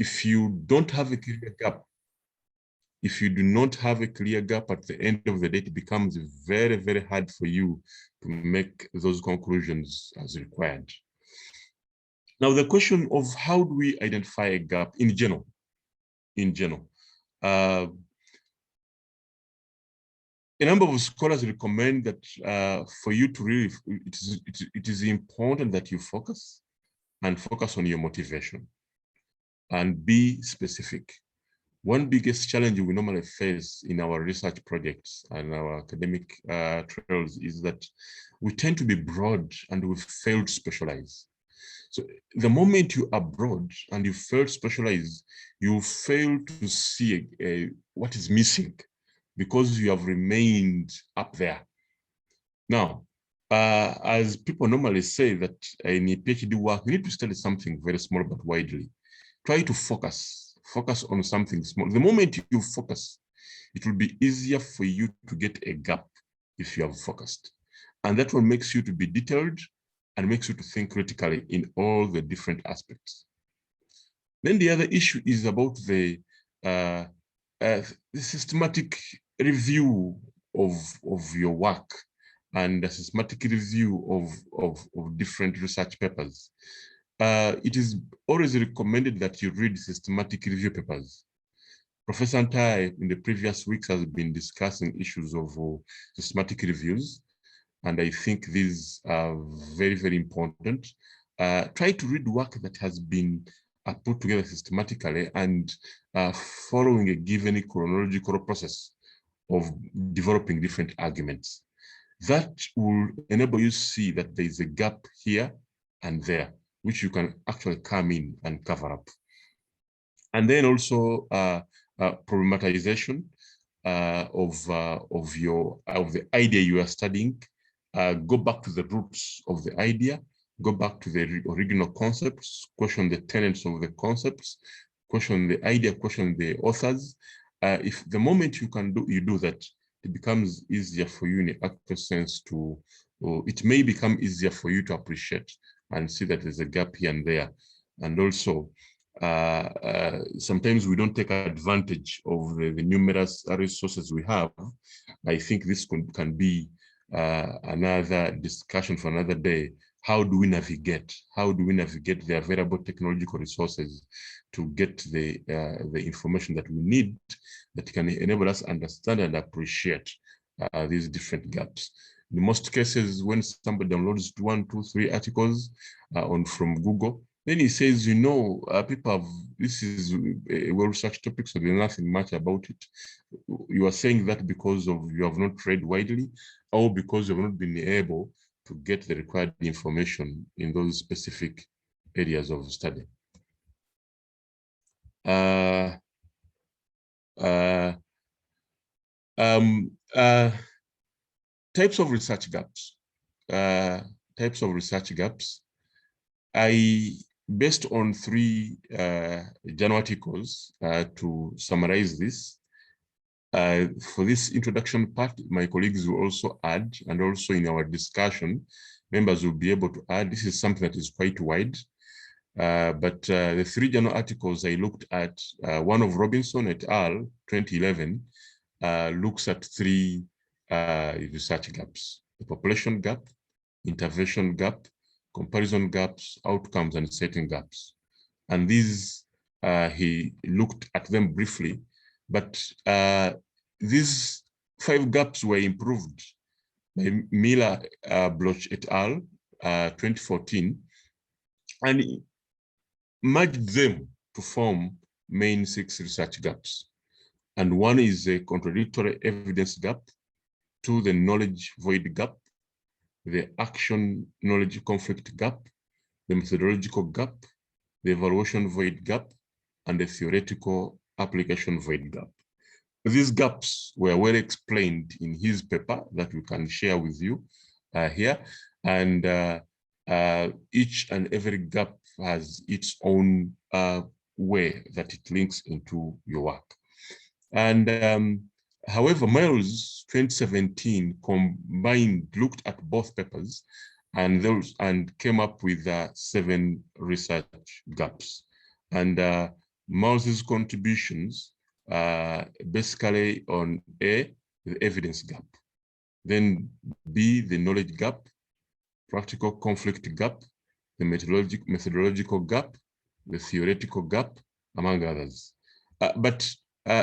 if you don't have a clear gap, if you do not have a clear gap at the end of the day, it becomes very, very hard for you to make those conclusions as required. Now, the question of how do we identify a gap in general? A number of scholars recommend that for you to really, it is important that you focus on your motivation and be specific. One biggest challenge we normally face in our research projects and our academic trails is that we tend to be broad and we fail to specialize. So the moment you are broad and you fail to specialize, you fail to see what is missing because you have remained up there. Now, as people normally say that in a PhD work, you need to study something very small but widely. Try to focus on something small. The moment you focus, it will be easier for you to get a gap if you have focused. And that will make you to be detailed and makes you to think critically in all the different aspects. Then the other issue is about the systematic review of your work and the systematic review of different research papers. It is always recommended that you read systematic review papers. Professor Antai in the previous weeks has been discussing issues of systematic reviews, and I think these are very, very important. Try to read work that has been put together systematically and following a given chronological process of developing different arguments. That will enable you to see that there is a gap here and there, which you can actually come in and cover up. And then also problematization of the idea you are studying. Go back to the roots of the idea, go back to the original concepts, question the tenets of the concepts, question the idea, question the authors. If the moment you do that, it becomes easier for you in an actual sense to, it may become easier for you to appreciate and see that there's a gap here and there. And also, sometimes we don't take advantage of the numerous resources we have. I think this can be another discussion for another day. How do we navigate? How do we navigate the available technological resources to get the information that we need that can enable us understand and appreciate these different gaps? In most cases, when somebody downloads 1, 2, 3 articles from Google, then he says, you know, people have, this is a well-researched topic, so there's nothing much about it. You are saying that because you have not read widely, or because you have not been able to get the required information in those specific areas of study. Types of research gaps. Based on 3 journal articles to summarize this. For this introduction part, my colleagues will also add, and also in our discussion, members will be able to add. This is something that is quite wide, but the 3 journal articles I looked at, one of Robinson et al., 2011, looks at 3 research gaps: the population gap, intervention gap, comparison gaps, outcomes, and setting gaps. And these, he looked at them briefly, but these 5 gaps were improved by Miller, Bloch et al., 2014, and merged them to form main 6 research gaps. And one is a contradictory evidence gap, 2, the knowledge void gap, the action knowledge conflict gap, the methodological gap, the evaluation void gap, and the theoretical application void gap. These gaps were well explained in his paper that we can share with you here. And each and every gap has its own way that it links into your work. And however, Miles 2017 looked at both papers and came up with 7 research gaps. And Mouse's contributions basically on A, the evidence gap, then B, the knowledge gap, practical conflict gap, the methodological gap, the theoretical gap, among others. But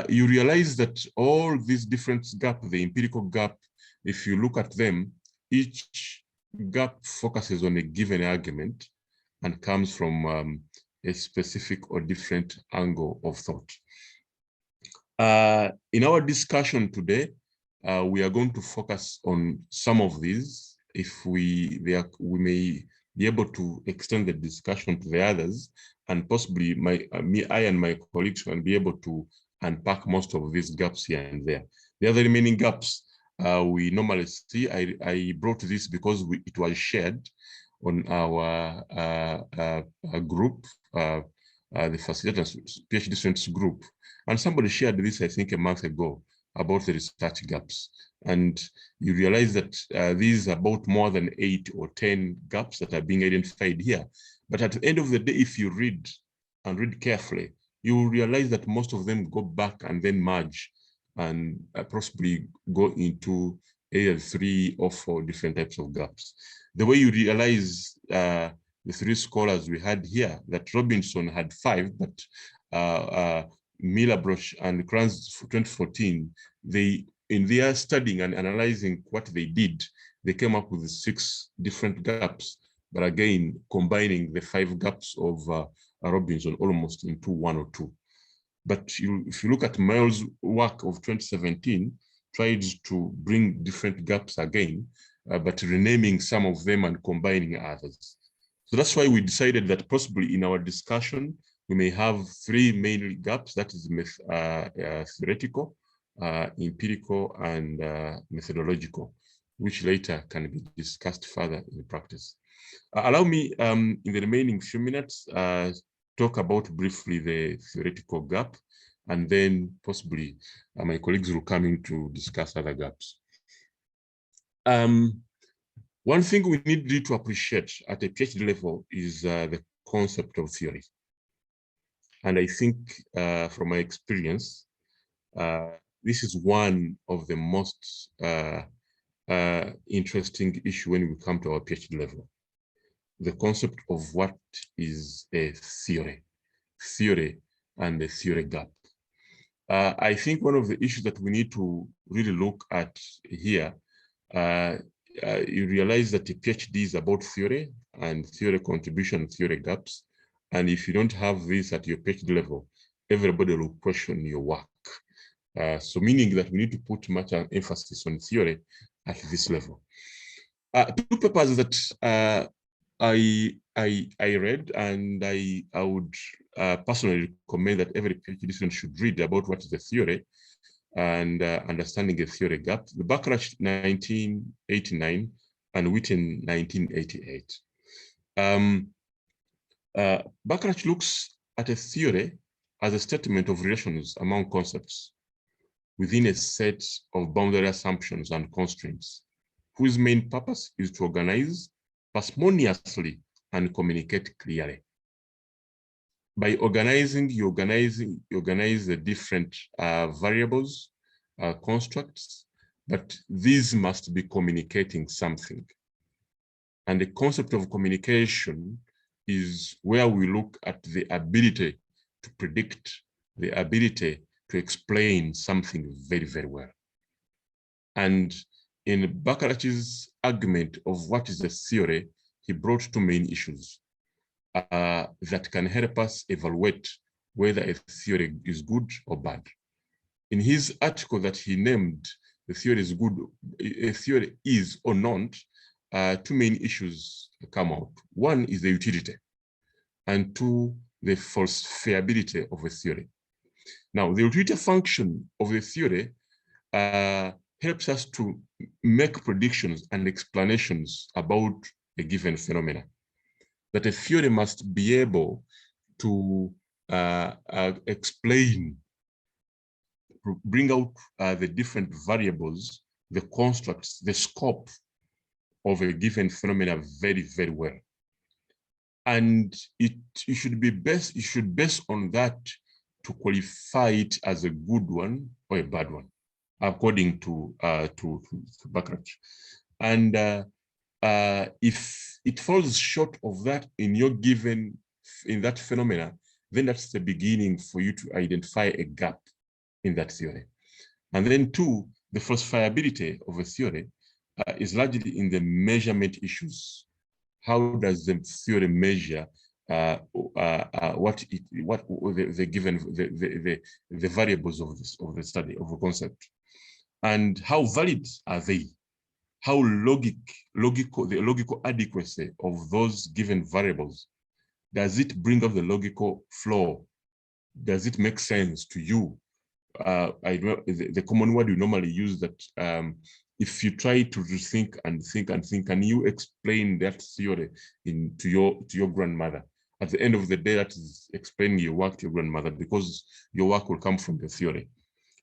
you realize that all these different gaps, the empirical gap, if you look at them, each gap focuses on a given argument and comes from a specific or different angle of thought. In our discussion today, we are going to focus on some of these. If we may be able to extend the discussion to the others, and possibly I and my colleagues can be able to unpack most of these gaps here and there. The other remaining gaps we normally see, I brought this because it was shared on our group, the facilitators PhD students group. And somebody shared this, I think, a month ago about the research gaps. And you realize that these are about more than 8 or 10 gaps that are being identified here. But at the end of the day, if you read and read carefully, you will realize that most of them go back and then merge and possibly go into either 3 or 4 different types of gaps. The way you realize the 3 scholars we had here, that Robinson had 5, but Miller-Broch and Kranz 2014, in their studying and analyzing what they did, they came up with 6 different gaps, but again, combining the 5 gaps of Robinson almost into 1 or 2. But if you look at Miles' work of 2017, tried to bring different gaps again, but renaming some of them and combining others. So that's why we decided that possibly in our discussion, we may have 3 main gaps, that is theoretical, empirical, and methodological, which later can be discussed further in practice. Allow me, in the remaining few minutes, talk about briefly the theoretical gap, and then possibly my colleagues will come in to discuss other gaps. One thing we need to appreciate at a PhD level is the concept of theory. And I think from my experience, this is one of the most interesting issues when we come to our PhD level. The concept of what is a theory and the theory gap. I think one of the issues that we need to really look at here, you realize that a PhD is about theory and theory contribution, theory gaps. And if you don't have this at your PhD level, everybody will question your work. So meaning that we need to put much emphasis on theory at this level. 2 papers that I read, and I would personally recommend that every PhD student should read about what is the theory and understanding the theory gap. The Bachrach 1989 and Witten 1988. Bachrach looks at a theory as a statement of relations among concepts within a set of boundary assumptions and constraints, whose main purpose is to organize parsimoniously and communicate clearly. By organizing, you organize the different variables, constructs, but these must be communicating something. And the concept of communication is where we look at the ability to predict, the ability to explain something very, very well. And in Bachrach's argument of what is a theory, he brought 2 main issues that can help us evaluate whether a theory is good or bad. In his article that he named, the theory is good, a theory is or not, 2 main issues come out. 1 is the utility, and 2, the falsifiability of a theory. Now, the utility function of the theory helps us to make predictions and explanations about a given phenomena. That a theory must be able to explain, bring out the different variables, the constructs, the scope of a given phenomena very, very well. And it should base on that to qualify it as a good one or a bad one, according to Baccarat. And if it falls short of that in that phenomena, then that's the beginning for you to identify a gap in that theory. And then two, the falsifiability of a theory is largely in the measurement issues. How does the theory measure the given the variables of the study of a concept, and how valid are they? How the logical adequacy of those given variables? Does it bring up the logical flow? Does it make sense to you? I know the common word we normally use that if you try to think and think and think, can you explain that theory to your grandmother? At the end of the day, that is explaining your work to your grandmother, because your work will come from the theory,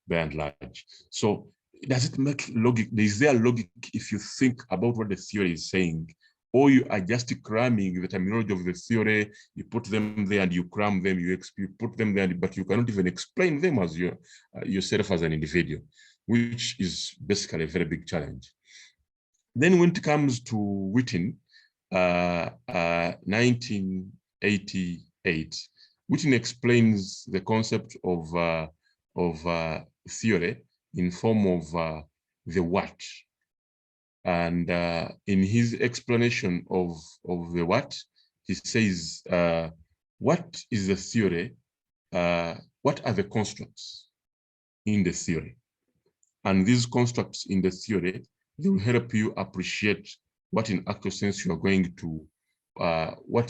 by and large. So does it make logic? Is there logic if you think about what the theory is saying? Or you are just cramming the terminology of the theory, you put them there and you cram them, you put them there, but you cannot even explain them as yourself as an individual, which is basically a very big challenge. Then when it comes to Witten, 1988, Witten explains the concept of theory in form of the what. And in his explanation of the what, he says, what is the theory? What are the constructs in the theory? And these constructs in the theory, they will help you appreciate what in actual sense you are going to, what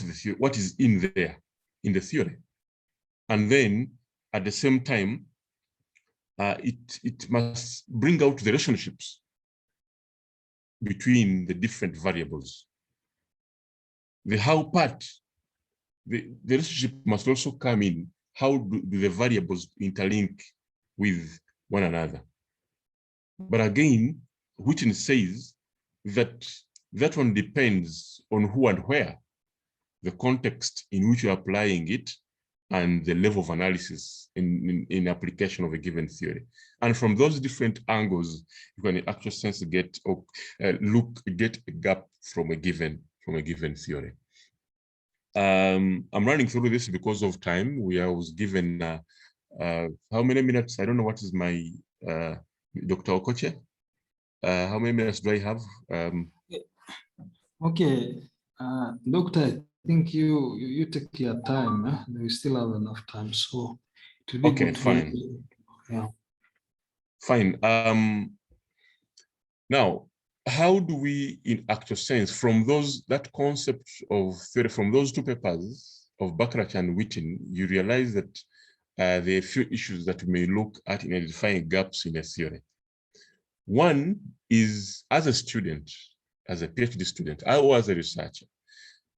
is in there in the theory. And then at the same time, it must bring out the relationships between the different variables. The how part, the relationship must also come in. How do the variables interlink with one another? But again, Witten says that that one depends on who and where, the context in which you're applying it, and the level of analysis in application of a given theory. And from those different angles, you can in actual sense get a gap from a given theory. I'm running through this because of time. I was given how many minutes? I don't know what is my Dr. Okoche. How many minutes do I have? Okay, Doctor, I think you take your time. We still have enough time, so it will be okay, good fine. Yeah. Fine. Now, how do we, in actual sense, from that concept of theory, from those two papers of Baccarat and Witten, you realize that there are a few issues that we may look at in identifying gaps in a theory. One is, as a student, as a PhD student, or as a researcher,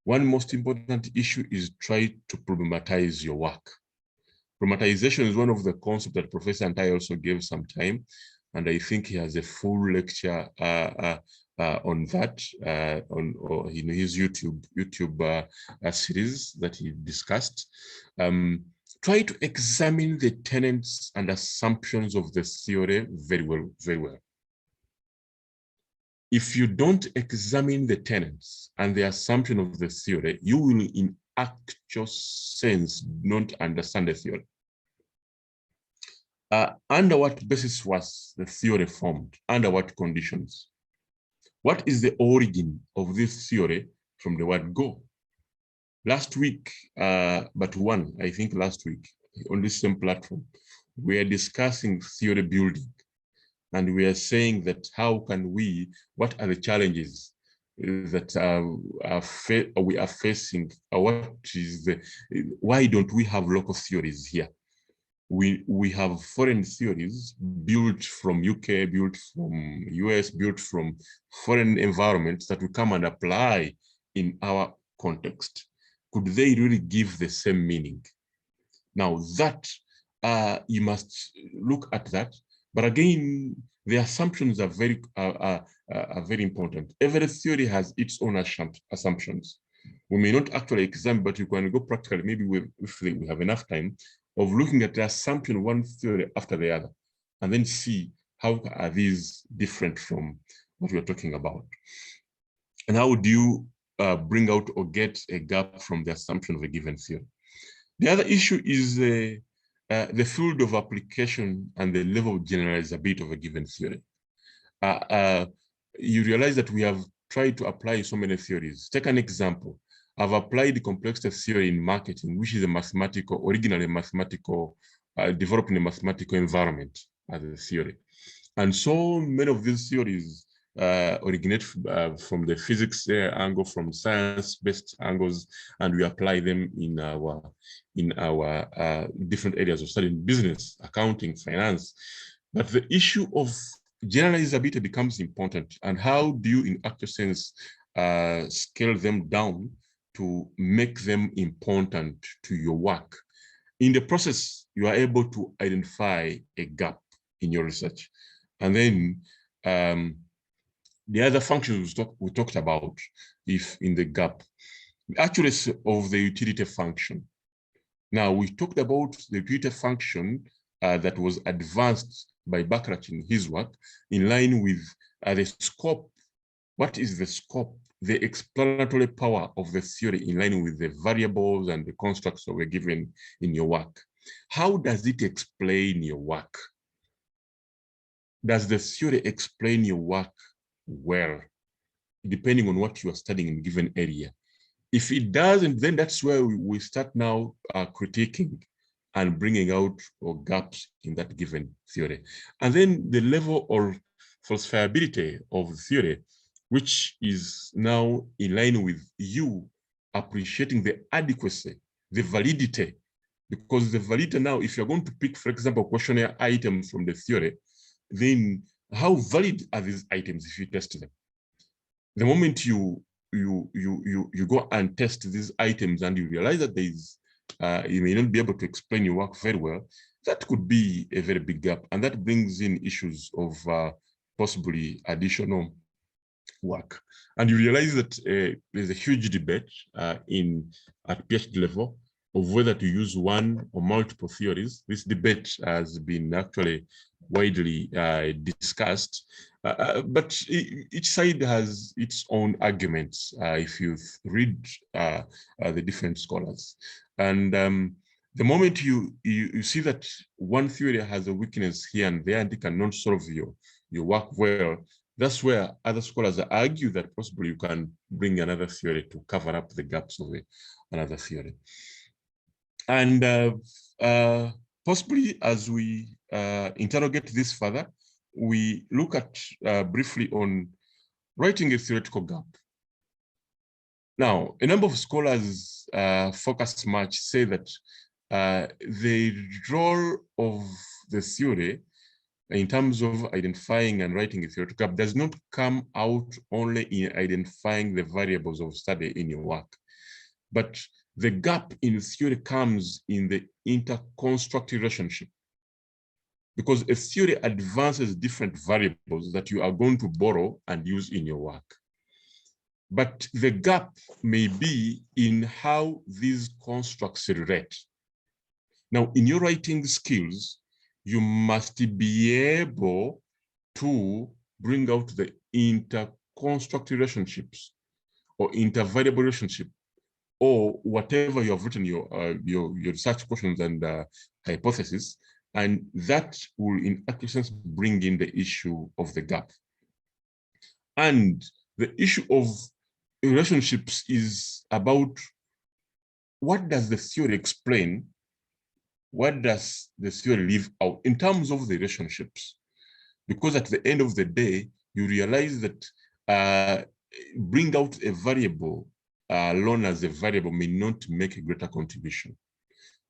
one most important issue is try to problematize your work. Problematization is one of the concepts that Professor Antai also gave some time, and I think he has a full lecture on that in his YouTube series that he discussed. Try to examine the tenets and assumptions of the theory very well, very well. If you don't examine the tenets and the assumption of the theory, you will in actual sense not understand the theory. Under what basis was the theory formed? Under what conditions? What is the origin of this theory from the word go? Last week, I think last week, on this same platform, we are discussing theory building. And we are saying that what are the challenges that we are facing? Why don't we have local theories here? We have foreign theories built from UK, built from US, built from foreign environments that we come and apply in our context. Could they really give the same meaning? Now that you must look at that. But again, the assumptions are very important. Every theory has its own assumptions. We may not actually examine, but you can go practically, maybe if we have enough time, of looking at the assumption one theory after the other, and then see how are these different from what we're talking about. And how do you bring out or get a gap from the assumption of a given theory? The other issue is the field of application and the level of generalizability of a given theory. You realize that we have tried to apply so many theories. Take an example. I've applied complexity theory in marketing, which is a mathematical, originally mathematical, developed in a mathematical environment as a theory. And so many of these theories originate from the physics angle, from science-based angles, and we apply them in our different areas of study, business, accounting, finance. But the issue of generalizability becomes important, and how do you, in actual sense, scale them down to make them important to your work? In the process, you are able to identify a gap in your research. And then the other functions we talked about, if in the gap, the accuracy of the utility function. Now, we talked about the utility function that was advanced by Bachrach in his work, in line with the scope. What is the scope? The explanatory power of the theory in line with the variables and the constructs that were given in your work. How does it explain your work? Does the theory explain your work well, depending on what you are studying in a given area? If it doesn't, then that's where we start now critiquing and bringing out gaps in that given theory. And then the level of falsifiability of the theory, which is now in line with you appreciating the adequacy, the validity, because the validity now, if you're going to pick, for example, questionnaire items from the theory, then how valid are these items if you test them? The moment you go and test these items and you realize that there is, you may not be able to explain your work very well, that could be a very big gap. And that brings in issues of possibly additional work. And you realize that there's a huge debate at PhD level of whether to use one or multiple theories. This debate has been actually widely discussed, but each side has its own arguments if you read the different scholars. And the moment you see that one theory has a weakness here and there and it cannot solve your work well, that's where other scholars argue that possibly you can bring another theory to cover up the gaps of another theory. And possibly as we interrogate this further, we look at briefly on writing a theoretical gap. Now, a number of scholars focus much, say that the role of the theory in terms of identifying and writing a theoretical gap does not come out only in identifying the variables of study in your work, but the gap in theory comes in the interconstruct relationship, because a theory advances different variables that you are going to borrow and use in your work. But the gap may be in how these constructs relate. Now, in your writing skills, you must be able to bring out the interconstruct relationships or intervariable relationship, or whatever you have written your research questions and hypotheses, and that will, in actual sense, bring in the issue of the gap. And the issue of relationships is about what does the theory explain. What does the theory leave out in terms of the relationships? Because at the end of the day, you realize that bring out a variable alone as a variable may not make a greater contribution.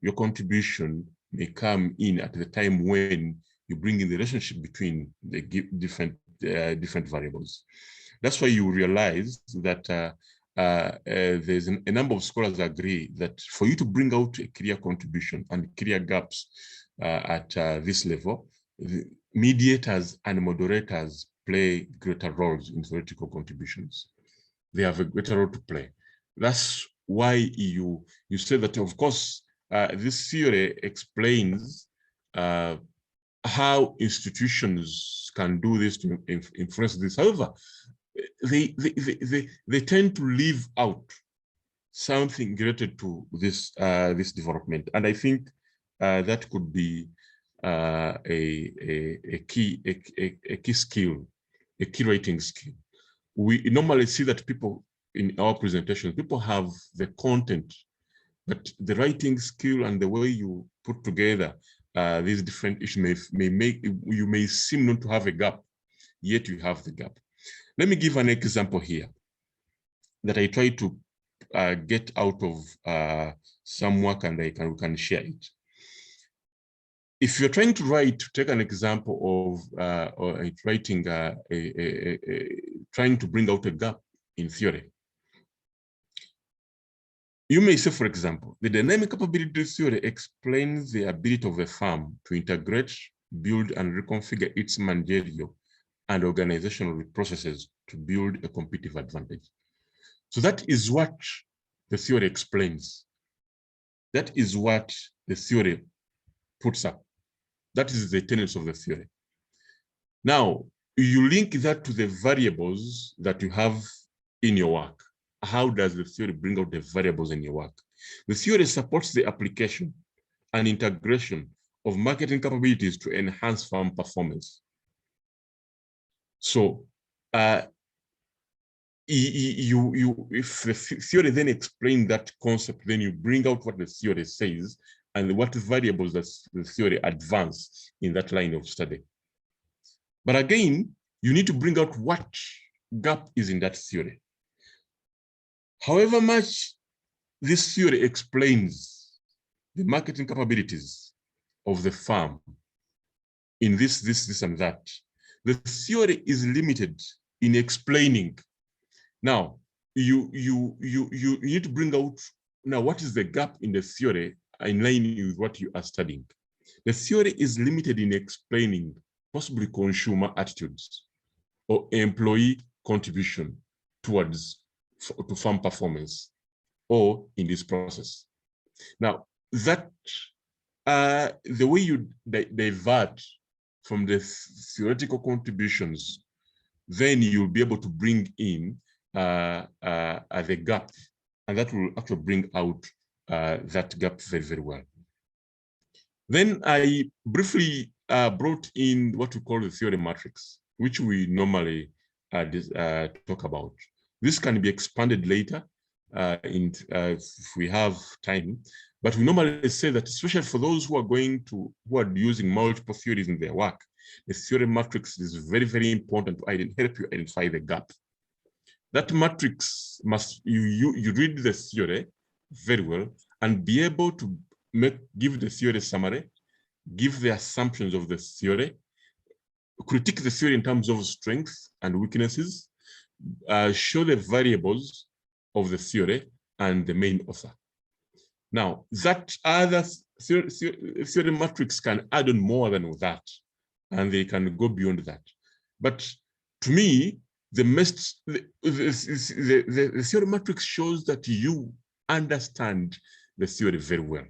Your contribution may come in at the time when you bring in the relationship between the different variables. That's why you realize that there's a number of scholars agree that for you to bring out a clear contribution and clear gaps at this level, the mediators and moderators play greater roles in theoretical contributions. They have a greater role to play. That's why you say that, of course, this theory explains how institutions can do this to influence this. However, they tend to leave out something related to this this development, and I think that could be a key skill, a key writing skill. We normally see that people in our presentations, people have the content, but the writing skill and the way you put together these different issues may make you may seem not to have a gap, yet you have the gap. Let me give an example here that I try to get out of some work, and we can share it. If you're trying to write, to take an example of writing, trying to bring out a gap in theory, you may say, for example, the dynamic capability theory explains the ability of a firm to integrate, build, and reconfigure its managerial and organizational processes to build a competitive advantage. So that is what the theory explains. That is what the theory puts up. That is the tenets of the theory. Now, you link that to the variables that you have in your work. How does the theory bring out the variables in your work? The theory supports the application and integration of marketing capabilities to enhance firm performance. So, if the theory then explains that concept, then you bring out what the theory says and what variables that the theory advance in that line of study. But again, you need to bring out what gap is in that theory. However much this theory explains the marketing capabilities of the firm in this and that, the theory is limited in explaining. Now, you need to bring out now what is the gap in the theory in line with what you are studying. The theory is limited in explaining possibly consumer attitudes or employee contribution to firm performance or in this process. Now, that the way you divert from the theoretical contributions, then you'll be able to bring in the gap, and that will actually bring out that gap very, very well. Then I briefly brought in what we call the theory matrix, which we normally talk about. This can be expanded later if we have time, but we normally say that, especially for those who are using multiple theories in their work, the theory matrix is very, very important to help you identify the gap. That matrix must you read the theory very well and be able to give the theory summary, give the assumptions of the theory, critique the theory in terms of strengths and weaknesses, show the variables of the theory and the main author. Now, that other theory matrix can add on more than that, and they can go beyond that. But to me, the theory matrix shows that you understand the theory very well.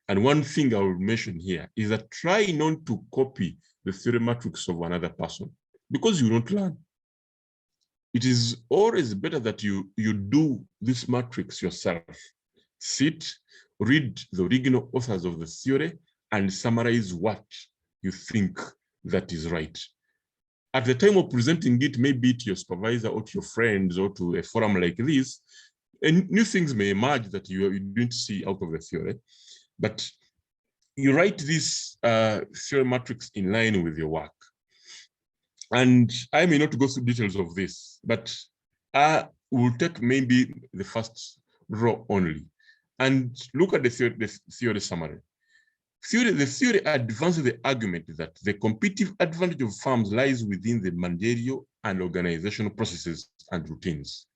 And one thing I will mention here is that try not to copy the theory matrix of another person, because you won't learn. It is always better that you do this matrix yourself. Sit, read the original authors of the theory, and summarize what you think that is right. At the time of presenting it, maybe to your supervisor or to your friends or to a forum like this, and new things may emerge that you didn't see out of the theory. But you write this theory matrix in line with your work. And I may not go through details of this, but I will take maybe the first row only and look at the theory summary. The theory advances the argument that the competitive advantage of firms lies within the managerial and organizational processes and routines.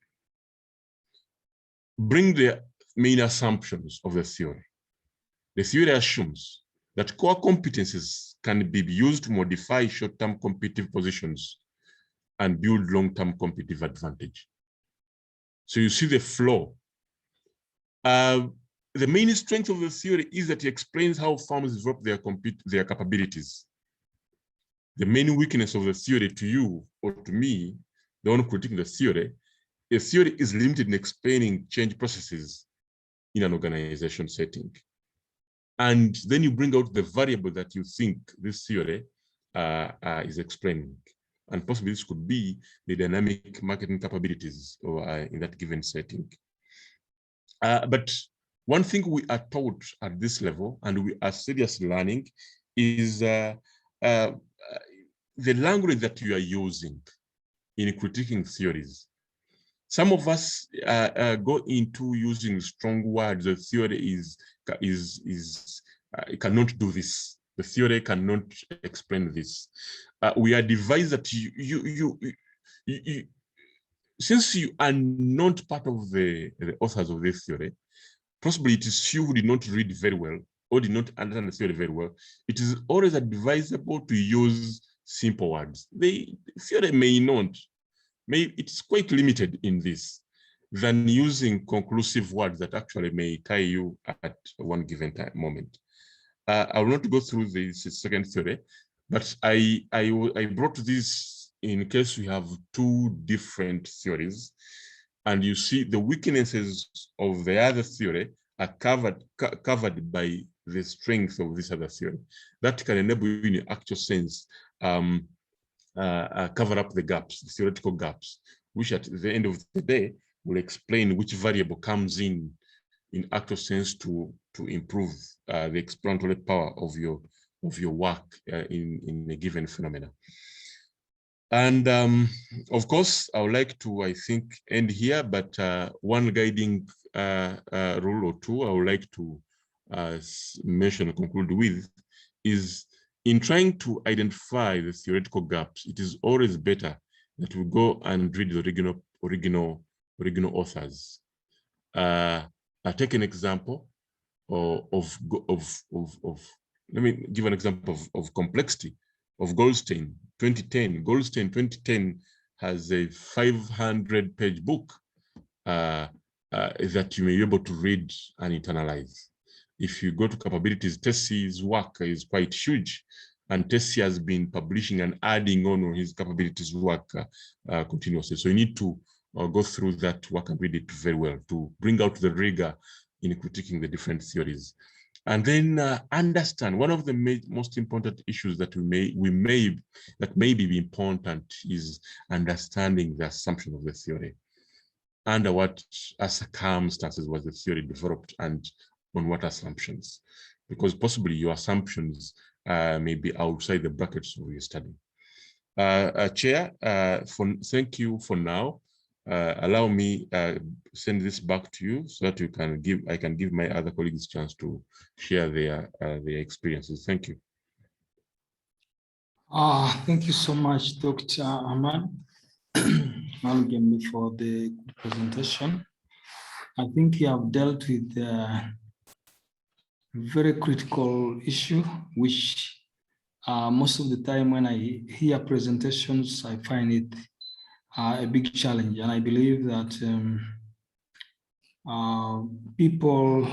Bring the main assumptions of the theory. The theory assumes that core competencies can be used to modify short-term competitive positions and build long-term competitive advantage. So you see the flow. the main strength of the theory is that it explains how farmers develop their capabilities. The main weakness of the theory to you or to me, the one critiquing the theory is limited in explaining change processes in an organization setting. And then you bring out the variable that you think this theory is explaining. And possibly this could be the dynamic marketing capabilities in that given setting. But one thing we are taught at this level, and we are seriously learning, is the language that you are using in critiquing theories. Some of us go into using strong words. The theory cannot do this. The theory cannot explain this. We advise that you since you are not part of the authors of this theory, possibly it is you who did not read very well or did not understand the theory very well. It is always advisable to use simple words. The theory may not. It's quite limited in this than using conclusive words that actually may tie you at one given moment. I will not go through this second theory, but I brought this in case we have two different theories, and you see the weaknesses of the other theory are covered by the strength of this other theory. That can enable you in an actual sense cover up the gaps, the theoretical gaps, which at the end of the day will explain which variable comes in actual sense to improve the explanatory power of your work in a given phenomena. And of course, I would like to, I think, end here, but one guiding rule or two I would like to mention and conclude with is, in trying to identify the theoretical gaps, it is always better that we go and read the original authors. I'll take an example of let me give an example of complexity of Goldstein 2010. Goldstein 2010 has a 500-page book that you may be able to read and internalize. If you go to capabilities, Tessie's work is quite huge, and Tessie has been publishing and adding on his capabilities work continuously. So you need to go through that work and read it very well to bring out the rigor in critiquing the different theories. And then understand one of the most important issues that may be important is understanding the assumption of the theory. Under what circumstances was the theory developed and on what assumptions? Because possibly your assumptions may be outside the brackets of your study. Chair, thank you for now. Allow me send this back to you so that I can give my other colleagues a chance to share their experiences. Thank you. Thank you so much, Dr. Ahmad Malgembe, for the presentation. I think you have dealt with a very critical issue, which most of the time when I hear presentations, I find it a big challenge. And I believe that people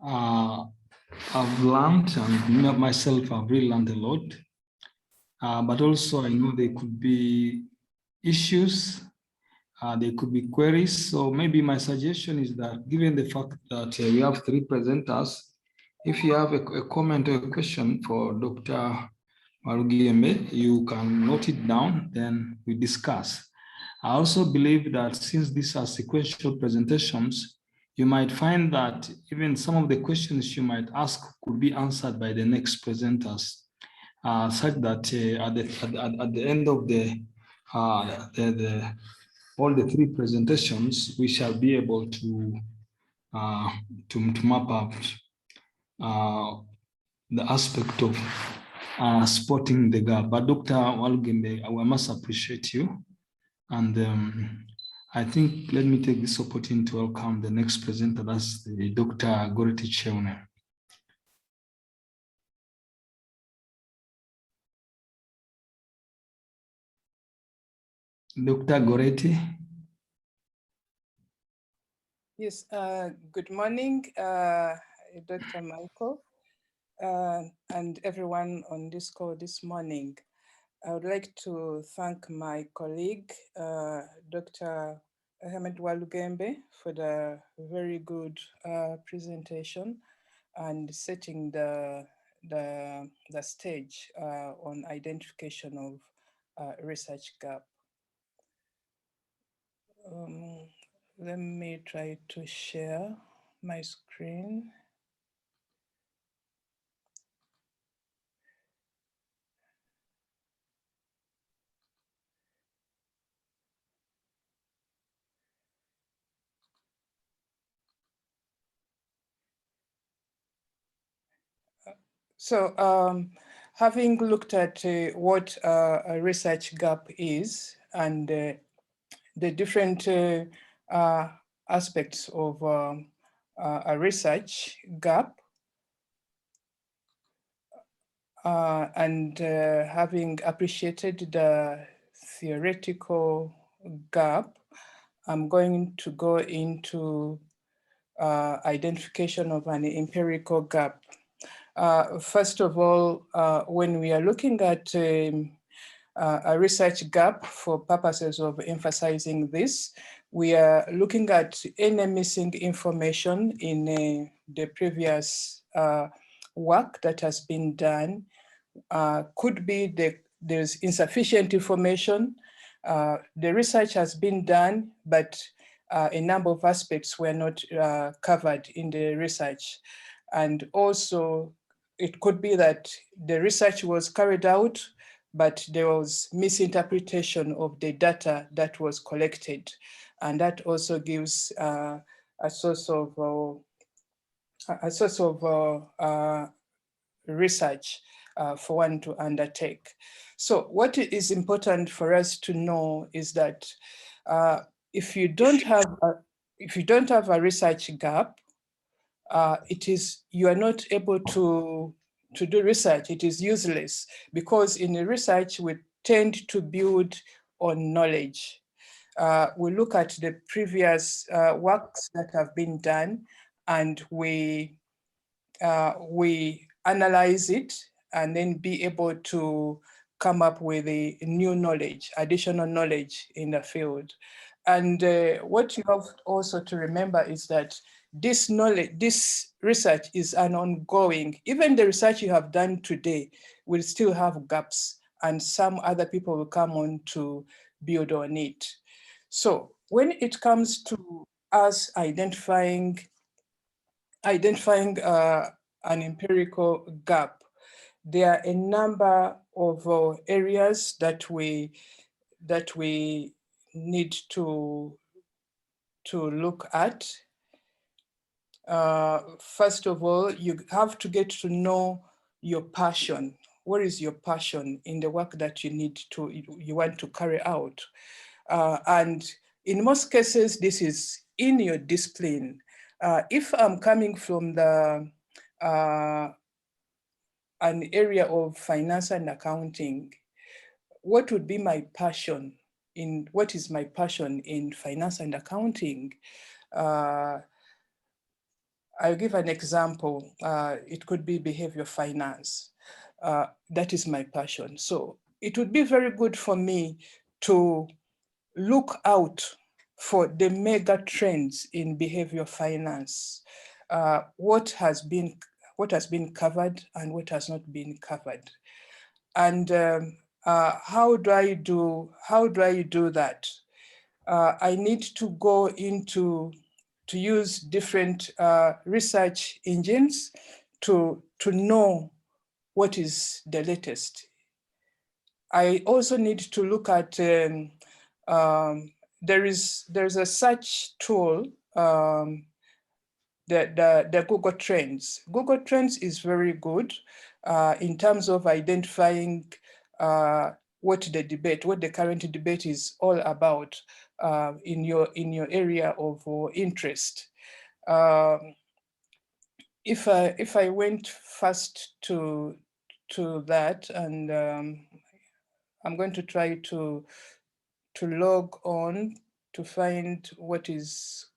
have learned, and myself, I've really learned a lot. But also I know there could be issues, there could be queries. So maybe my suggestion is that, given the fact that we have three presenters, if you have a comment or a question for Dr. Malugembe, you can note it down, then we discuss. I also believe that since these are sequential presentations, you might find that even some of the questions you might ask could be answered by the next presenters, such that at the end of all the three presentations, we shall be able to map up the aspect of spotting the gap. But Dr. Malugembe, I must appreciate you. And I think, let me take this opportunity to welcome the next presenter, that's Dr. Goreti Cheune. Dr. Goreti. Yes, good morning, Dr. Michael, and everyone on this call this morning. I would like to thank my colleague, Dr. Ahmed Walugembe, for the very good presentation and setting the stage on identification of research gap. Um, Let me try to share my screen. So having looked at what a research gap is and the different aspects of a research gap, and having appreciated the theoretical gap, I'm going to go into identification of an empirical gap. First of all, when we are looking at a research gap for purposes of emphasizing this, we are looking at any missing information in the previous work that has been done. Could be there's insufficient information. The research has been done, but a number of aspects were not covered in the research. And also, it could be that the research was carried out, but there was misinterpretation of the data that was collected. And that also gives a source of research for one to undertake. So what is important for us to know is that if you don't have a research gap, you are not able to do research. It is useless, because in the research we tend to build on knowledge. We look at the previous works that have been done, and we analyze it and then be able to come up with a new knowledge, additional knowledge in the field. And what you have also to remember is that this knowledge, this research is an ongoing. Even the research you have done today will still have gaps, and some other people will come on to build on it. So when it comes to us identifying an empirical gap, there are a number of areas that we need to look at. First of all, you have to get to know your passion. What is your passion in the work that you want to carry out? And in most cases, this is in your discipline. If I'm coming from an area of finance and accounting, what would be my passion what is my passion in finance and accounting? I'll give an example. It could be behavior finance. That is my passion. So it would be very good for me to look out for the mega trends in behavior finance. What has been covered and what has not been covered. And how do I do that? I need to go to use different research engines to know what is the latest. I also need to look at there's a search tool, the Google Trends. Google Trends is very good in terms of identifying what the current debate is all about in your area of interest. If I went first to that, and I'm going to try to log on to find what is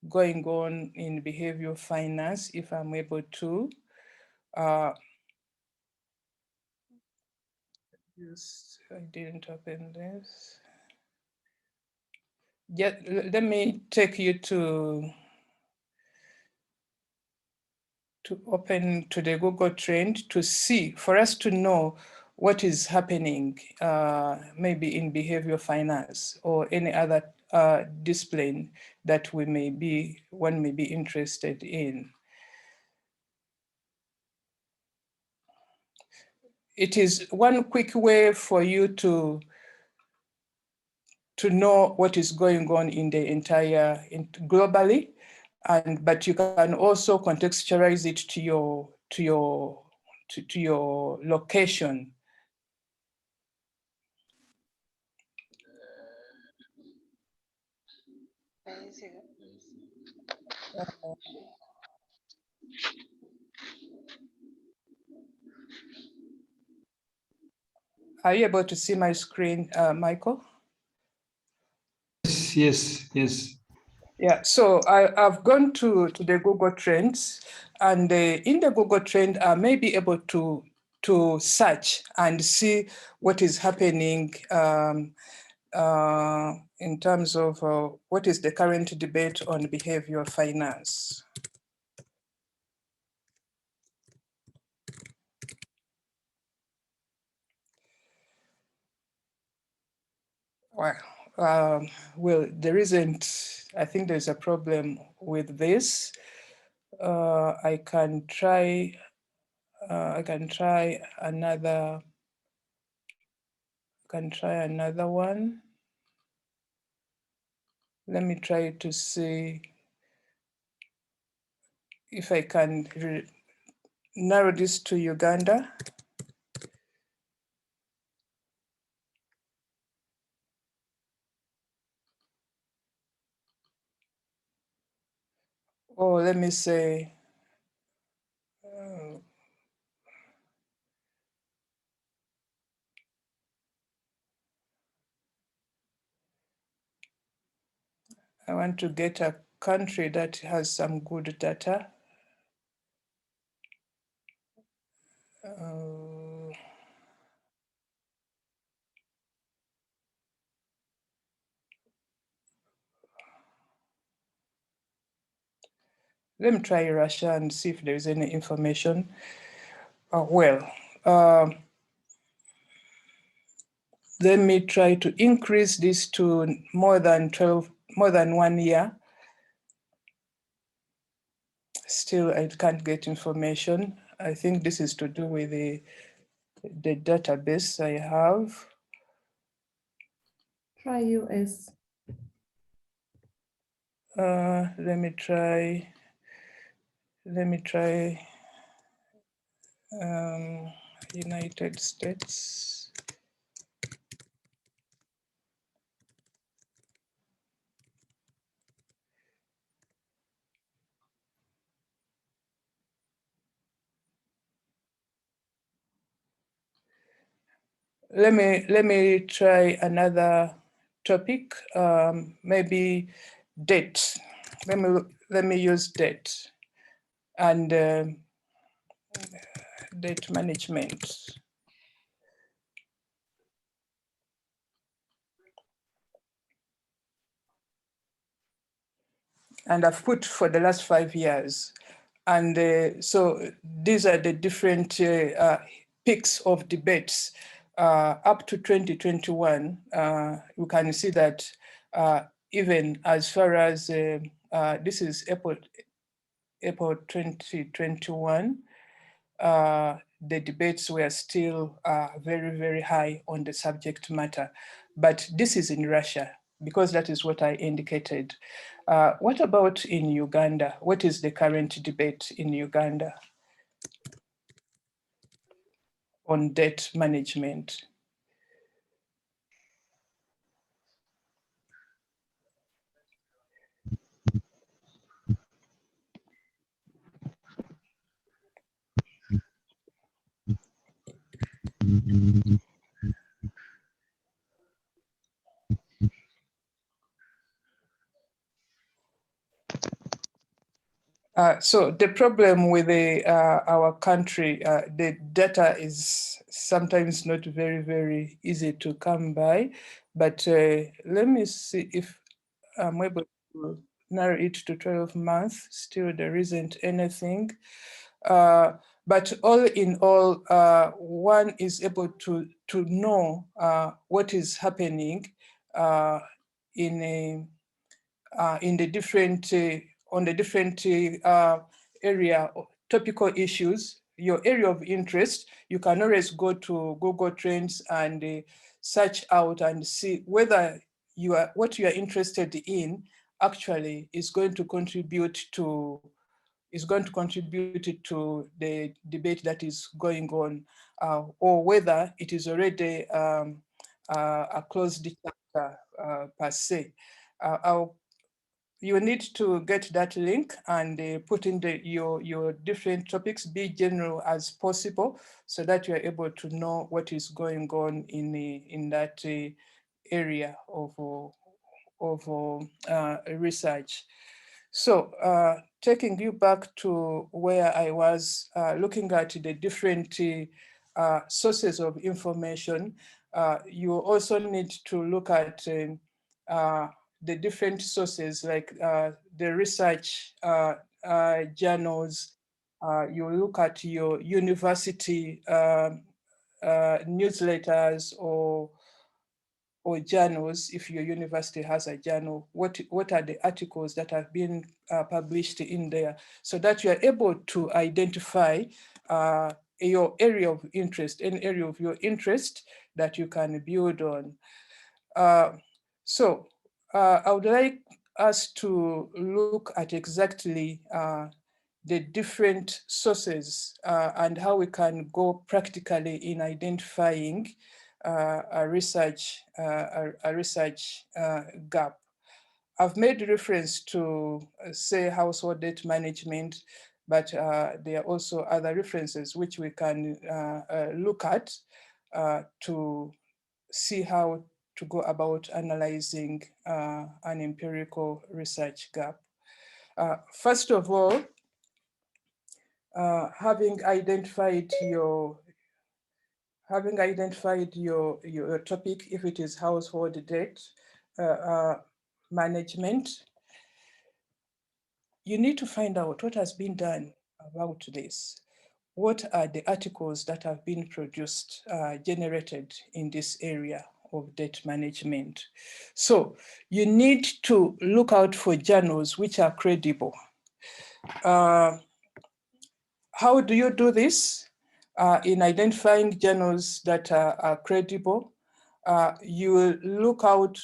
going on in behavioral finance, if I'm able to. I didn't open this. Yeah, let me take you to open to the Google Trend to see, for us to know what is happening maybe in behavioral finance or any other discipline that one may be interested in. It is one quick way for you to know what is going on in the entire, globally, but you can also contextualize it to your location. Are you able to see my screen, Michael? Yes, yes. Yeah, so I've gone to the Google Trends, and in the Google Trend, I may be able to search and see what is happening in terms of what is the current debate on behavioral finance. Well, there isn't, I think there's a problem with this. I can try another one. Let me try to see if I can narrow this to Uganda. Or let me say, I want to get a country that has some good data. Let me try Russia and see if there's any information. Let me try to increase this to more than 1 year. Still, I can't get information. I think this is to do with the database I have. Try US. Let me try United States. Let me try another topic, maybe debt. Let me use debt and debt management. And I've put for the last 5 years. And so these are the different peaks of debates. Up to 2021, you can see that even as far as, this is April 2021, the debates were still very, very high on the subject matter. But this is in Russia, because that is what I indicated. What about in Uganda? What is the current debate in Uganda on debt management? So the problem with our country, the data is sometimes not very, very easy to come by. But let me see if I'm able to narrow it to 12 months. Still, there isn't anything. But all in all, one is able to know what is happening in the different on the different area topical issues, your area of interest. You can always go to Google Trends and search out and see whether what you are interested in actually is going to contribute to the debate that is going on, or whether it is already a closed chapter per se. You need to get that link and put in your different topics, be general as possible, so that you are able to know what is going on in that area of research. So taking you back to where I was looking at the different sources of information, you also need to look at the different sources, like the research journals. You look at your university newsletters or journals. If your university has a journal, what are the articles that have been published in there, so that you are able to identify your area of interest, an area of your interest that you can build on. So I would like us to look at exactly the different sources and how we can go practically in identifying a research gap. I've made reference to, say, household debt management, but there are also other references which we can look at to see how to go about analyzing an empirical research gap. First of all, having identified your topic, if it is household debt management, you need to find out what has been done about this. What are the articles that have been produced, generated in this area of debt management? So you need to look out for journals which are credible. How do you do this? In identifying journals that are credible, you will look out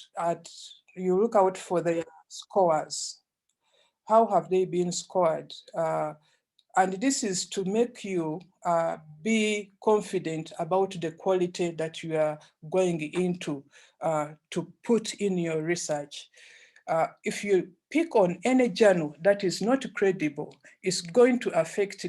for their scores. How have they been scored? And this is to make you be confident about the quality that you are going into to put in your research. If you pick on any journal that is not credible, it's going to affect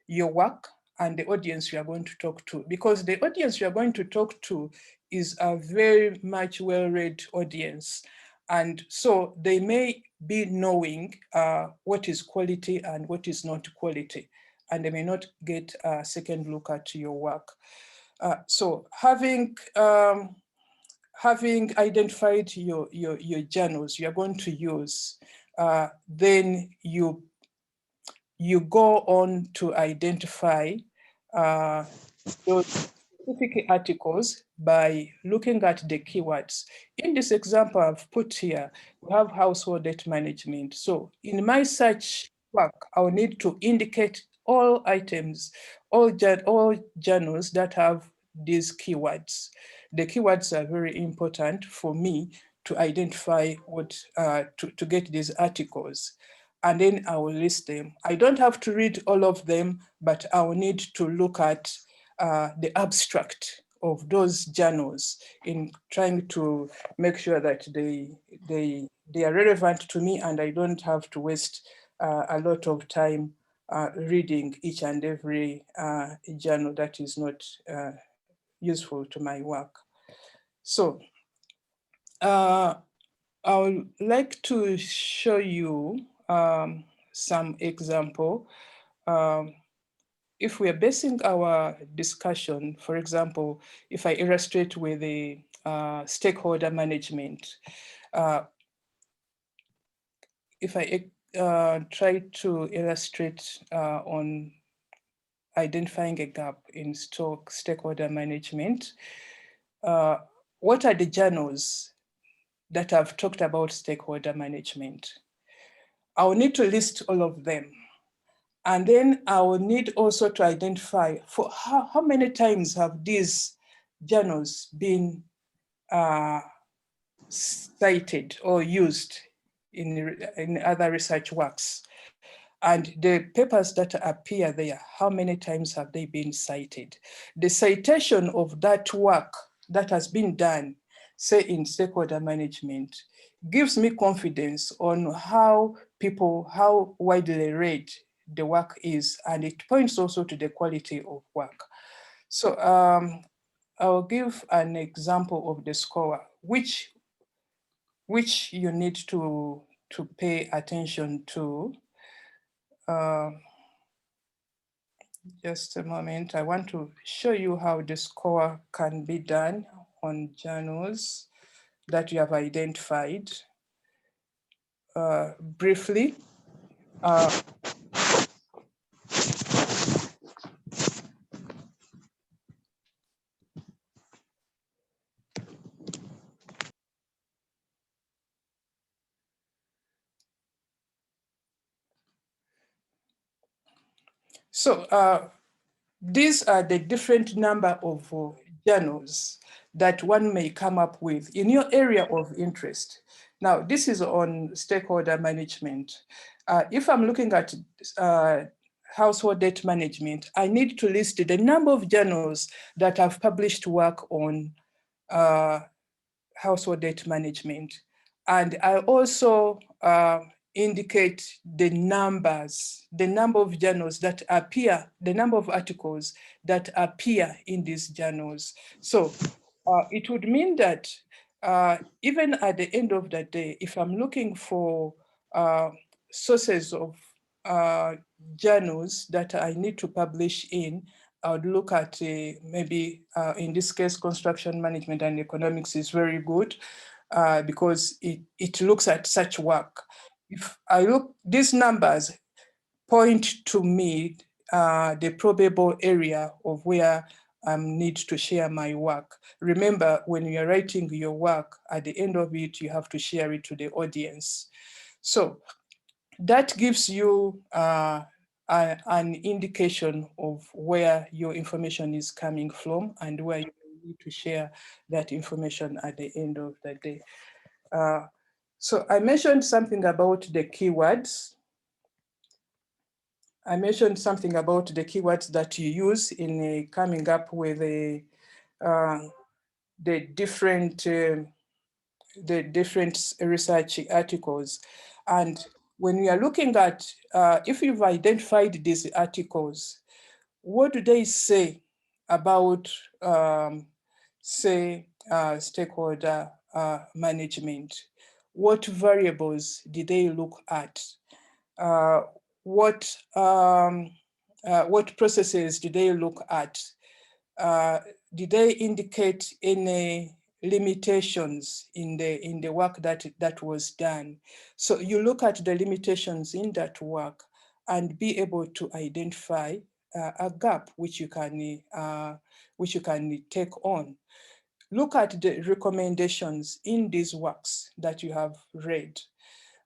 your work and the audience you are going to talk to, because the audience you are going to talk to is a very much well-read audience. And so they may be knowing what is quality and what is not quality, and they may not get a second look at your work. So having identified your journals you are going to use, then you go on to identify those specific articles by looking at the keywords. In this example I've put here, we have household debt management. So in my search work, I'll need to indicate all items, all journals that have these keywords. The keywords are very important for me to identify what, to get these articles. And then I will list them. I don't have to read all of them, but I will need to look at the abstract of those journals in trying to make sure that they are relevant to me, and I don't have to waste a lot of time reading each and every journal that is not useful to my work. So I would like to show you some example. If we are basing our discussion, for example, if I illustrate with the stakeholder management, if I try to illustrate on identifying a gap in stakeholder management, what are the journals that have talked about stakeholder management? I'll need to list all of them. And then I will need also to identify for how many times have these journals been cited or used in other research works. And the papers that appear there, how many times have they been cited? The citation of that work that has been done, say in stakeholder management, gives me confidence on how widely read the work is, and it points also to the quality of work. So I'll give an example of the score, which you need to pay attention to. Just a moment, I want to show you how the score can be done on journals that you have identified. Briefly, so these are the different number of journals that one may come up with in your area of interest. Now, this is on stakeholder management. If I'm looking at household debt management, I need to list the number of journals that have published work on household debt management. And I also indicate the numbers, the number of journals that appear, the number of articles that appear in these journals. So it would mean that even at the end of the day, if I'm looking for sources of journals that I need to publish in, I would look at maybe in this case, construction management and economics is very good because it looks at such work. If I look, these numbers point to me the probable area of where I need to share my work. Remember, when you're writing your work, at the end of it, you have to share it to the audience. So that gives you an indication of where your information is coming from and where you need to share that information at the end of the day. So I mentioned something about the keywords. I mentioned something about the keywords that you use in coming up with the different research articles. And when we are looking at, if you've identified these articles, what do they say about, say, stakeholder management? What variables did they look at? What processes did they look at? Did they indicate any limitations in the work that was done? So you look at the limitations in that work and be able to identify a gap which you can take on. Look at the recommendations in these works that you have read.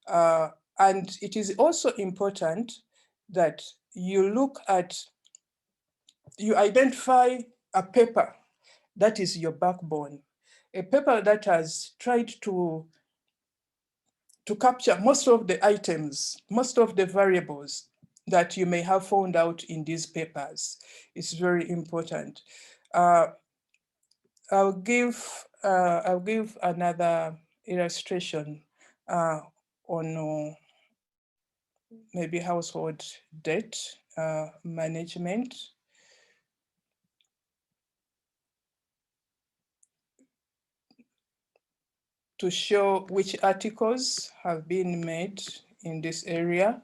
And it is also important that you look at, you identify a paper that is your backbone, a paper that has tried to capture most of the items, most of the variables that you may have found out in these papers. It's very important. I'll give another illustration on maybe household debt management. to show which articles have been made in this area.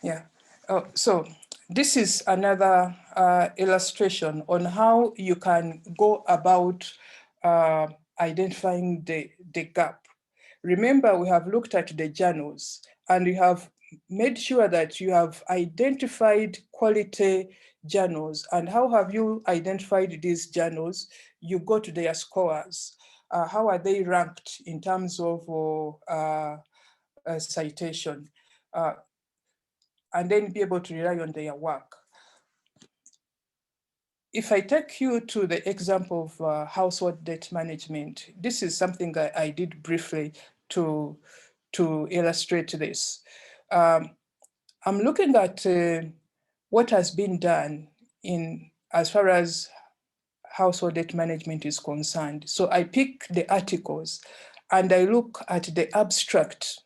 Yeah, so this is another illustration on how you can go about identifying the gap. Remember, we have looked at the journals and we have made sure that you have identified quality journals. And how have you identified these journals? You go to their scores. How are they ranked in terms of citation? And then be able to rely on their work. If I take you to the example of household debt management, this is something I did briefly to illustrate this. I'm looking at what has been done in as far as household debt management is concerned. So I pick the articles and I look at the abstract,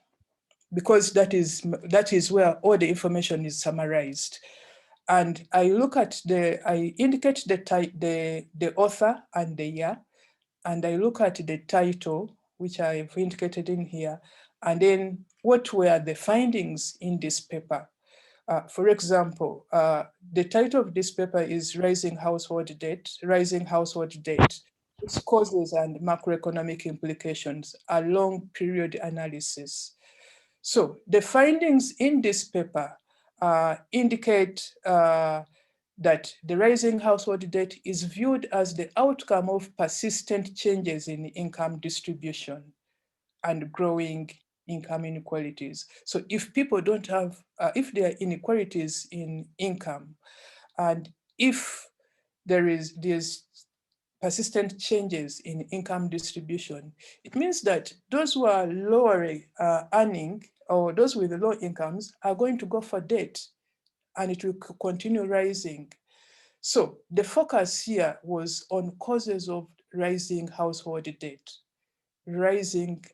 because that is where all the information is summarized. And I look at I indicate the author and the year, and I look at the title, which I've indicated in here, and then what were the findings in this paper. For example, the title of this paper is Rising Household Debt, its causes and macroeconomic implications, a long period analysis. So the findings in this paper indicate that the rising household debt is viewed as the outcome of persistent changes in income distribution and growing income inequalities. So if people don't have, if there are inequalities in income, and if there's persistent changes in income distribution, it means that those who are lower earning, or those with low incomes, are going to go for debt, and it will continue rising. So the focus here was on causes of rising household debt, rising,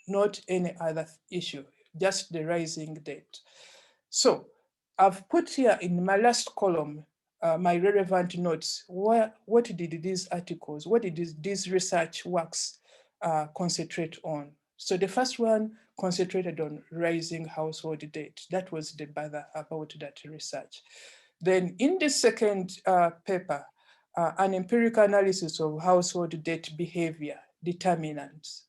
not any other issue, just the rising debt. So I've put here in my last column my relevant notes. What did these articles, what did these research works concentrate on? So the first one concentrated on rising household debt. That was the bother about that research. Then in the second paper, an empirical analysis of household debt behavior determinants.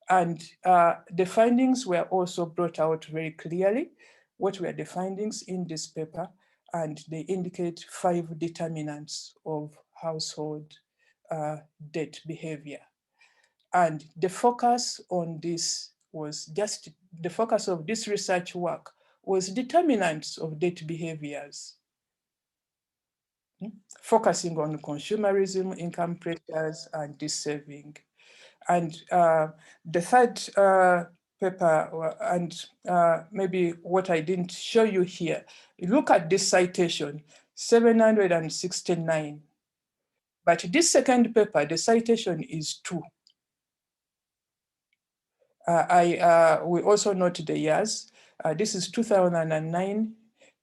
And the findings were also brought out very clearly. What were the findings in this paper? And they indicate 5 determinants of household debt behavior. And the focus on this was just, the focus of this research work was determinants of debt behaviors, focusing on consumerism, income pressures, and dis-saving. And the third paper, and maybe what I didn't show you here, look at this citation, 769. But this second paper, the citation is 2. We also note the years. This is 2009,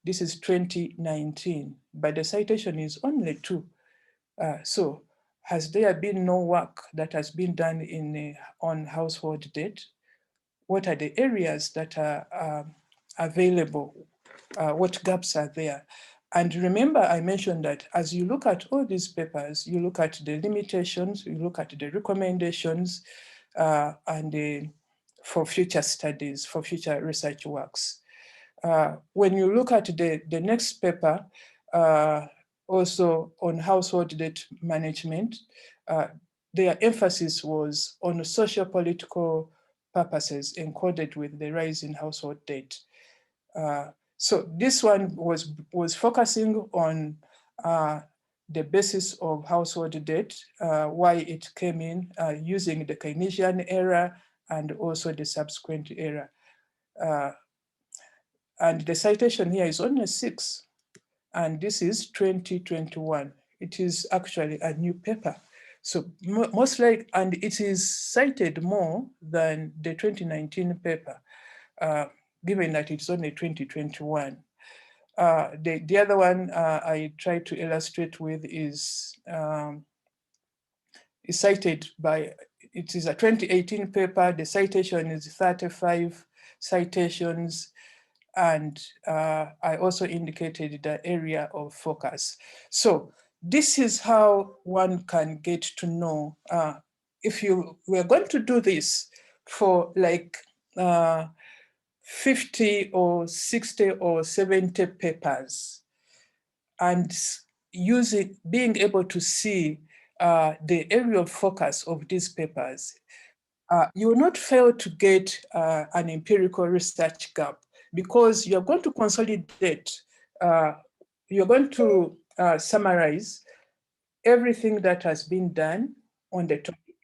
this is 2019, but the citation is only 2. So has there been no work that has been done on household debt? What are the areas that are available? What gaps are there? And remember, I mentioned that as you look at all these papers, you look at the limitations, you look at the recommendations, and for future studies, for future research works. When you look at the next paper, also on household debt management, their emphasis was on socio-political purposes encoded with the rise in household debt. So this one was focusing on the basis of household debt, why it came in, using the Keynesian era and also the subsequent era. And the citation here is only 6, and this is 2021. It is actually a new paper. So most like, and it is cited more than the 2019 paper, given that it's only 2021. The other one I try to illustrate with is cited by, it is a 2018 paper. The citation is 35 citations. And I also indicated the area of focus. So this is how one can get to know, if you were going to do this for like 50 or 60 or 70 papers, and being able to see the area of focus of these papers, you will not fail to get an empirical research gap, because you're going to consolidate, you're going to summarize everything that has been done on the topic,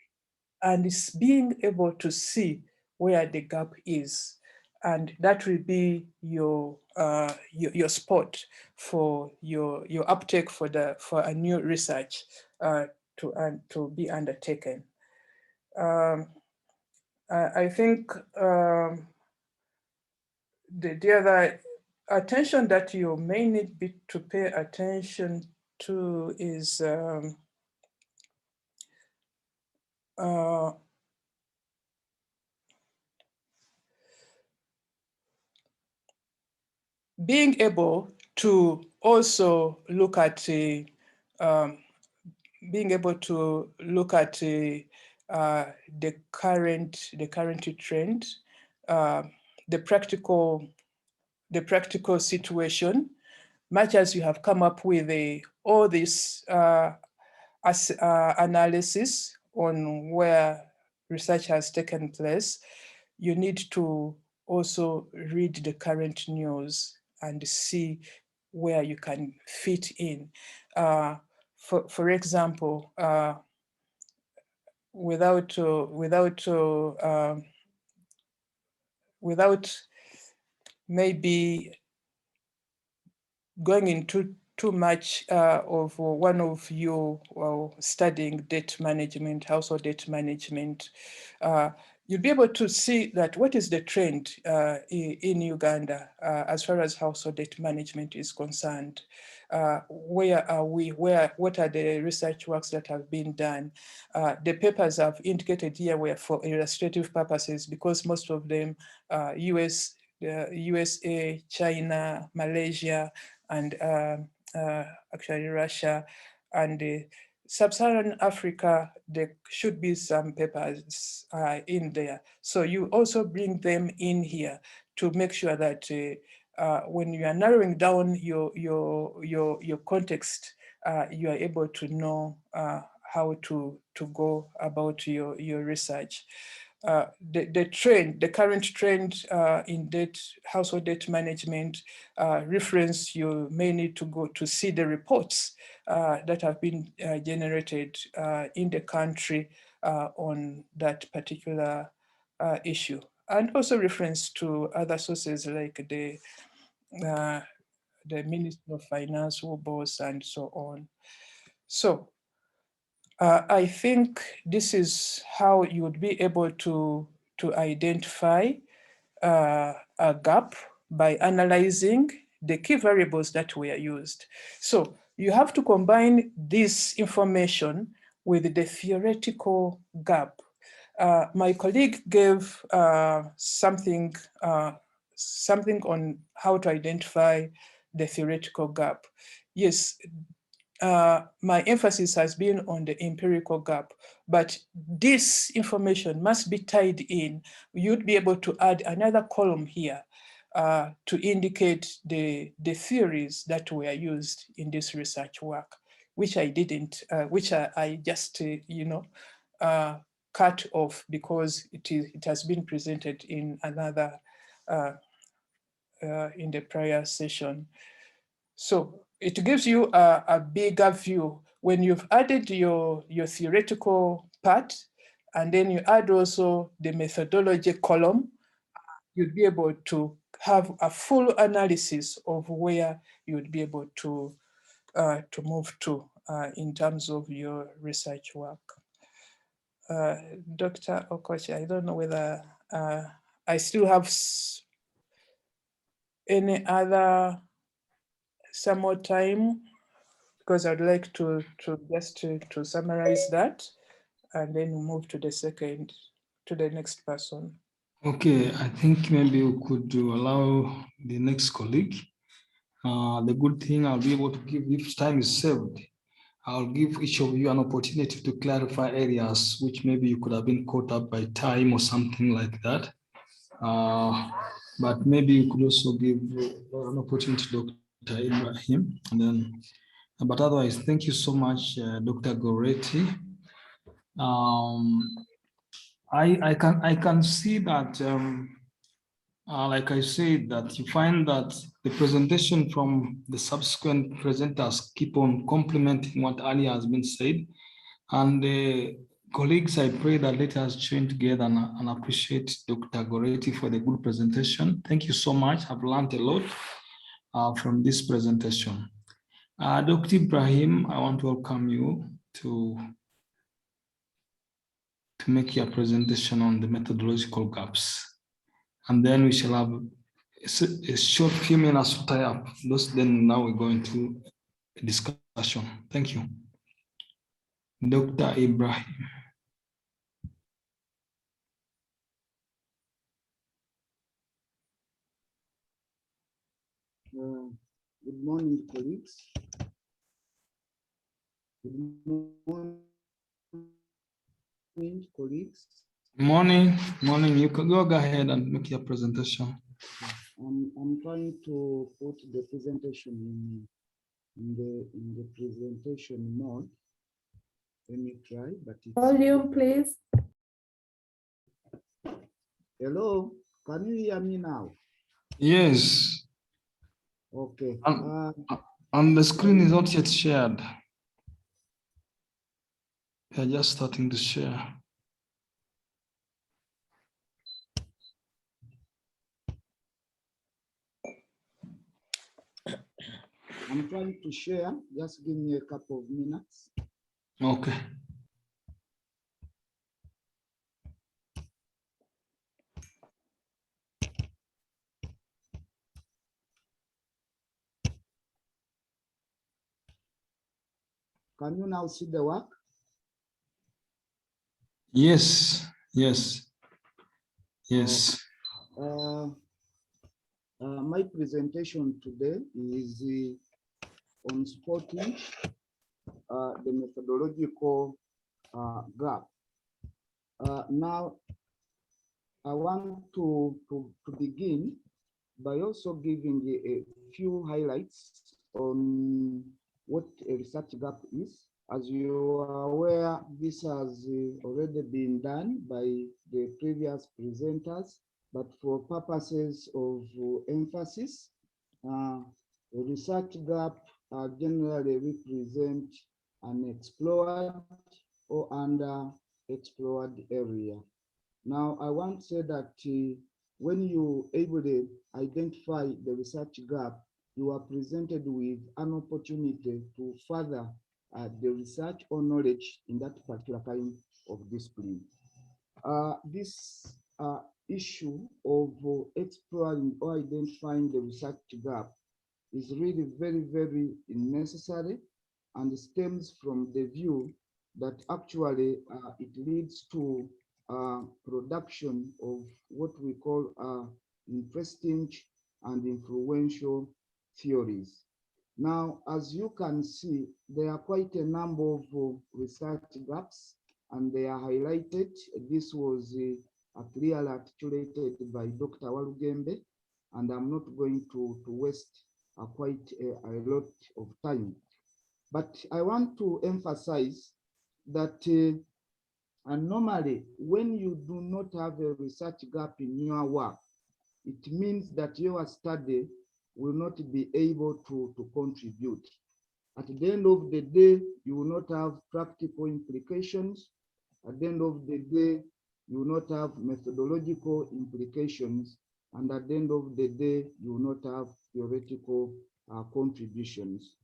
and it's being able to see where the gap is. And that will be your spot for your uptake for a new research to be undertaken. I think the other attention that you may need to pay attention to is being able to also look at being able to look at the current trend, the practical situation, much as you have come up with all this analysis on where research has taken place. You need to also read the current news and see where you can fit in. For example, without maybe going into too much of one of you studying debt management, household debt management, you'll be able to see that what is the trend in Uganda as far as household debt management is concerned. Where are we? What are the research works that have been done? The papers I've indicated here were for illustrative purposes, because most of them, USA, China, Malaysia, and actually Russia, and Sub-Saharan Africa, there should be some papers in there. So you also bring them in here to make sure that when you are narrowing down your context, you are able to know how to go about your research. The current trend in household debt management reference, you may need to go to see the reports that have been generated in the country on that particular issue, and also reference to other sources like the Ministry of Finance, WBOS, and so on. So I think this is how you would be able to identify a gap by analyzing the key variables that were used. So you have to combine this information with the theoretical gap. My colleague gave something on how to identify the theoretical gap. Yes, my emphasis has been on the empirical gap, but this information must be tied in. You'd be able to add another column here to indicate the theories that were used in this research work, which I didn't, which I just, cut off because it has been presented in another, in the prior session. So it gives you a bigger view when you've added your theoretical part, and then you add also the methodology column. You'd be able to have a full analysis of where you would be able to move to in terms of your research work. Dr. Okocha, I don't know whether I still have any other some more time, because I'd like to summarize that and then move to the next person. Okay, I think maybe we could allow the next colleague. The good thing I'll be able to give, if time is saved, I'll give each of you an opportunity to clarify areas which maybe you could have been caught up by time or something like that. But maybe you could also give an opportunity to Dr. Ibrahim. And then, but otherwise, thank you so much, Dr. Goretti. I can see that, like I said, that you find that the presentation from the subsequent presenters keep on complementing what earlier has been said. And colleagues, I pray that let us join together and appreciate Dr. Goretti for the good presentation. Thank you so much. I've learned a lot from this presentation. Dr. Ibrahim, I want to welcome you to make your presentation on the methodological gaps. And then we shall have a short few minutes to tie up. Then now we're going to a discussion. Thank you. Dr. Ibrahim. Good morning, colleagues. Good morning, colleagues. Morning. You can go ahead and make your presentation. I'm trying to put the presentation in the presentation mode. Let me try, but it's volume, please. Hello, can you hear me now? Yes. Okay. And the screen is not yet shared. They're just starting to share. I'm trying to share. Just give me a couple of minutes. Okay. Can you now see the work? Yes. My presentation today is on spotting the methodological gap. Now, I want to begin by also giving a few highlights on what a research gap is. As you are aware, this has already been done by the previous presenters, but for purposes of emphasis, a research gap generally represent an explored or underexplored area. Now, I want to say that when you able to identify the research gap, you are presented with an opportunity to further the research or knowledge in that particular kind of discipline. This issue of exploring or identifying the research gap is really very, very necessary, and stems from the view that actually it leads to production of what we call interesting and influential theories. Now, as you can see, there are quite a number of research gaps, and they are highlighted. This was clearly articulated by Dr. Walugembe, and I'm not going to waste quite a lot of time. But I want to emphasize that normally, when you do not have a research gap in your work, it means that your study will not be able to contribute. At the end of the day, you will not have practical implications. At the end of the day, you will not have methodological implications. And at the end of the day, you will not have theoretical contributions.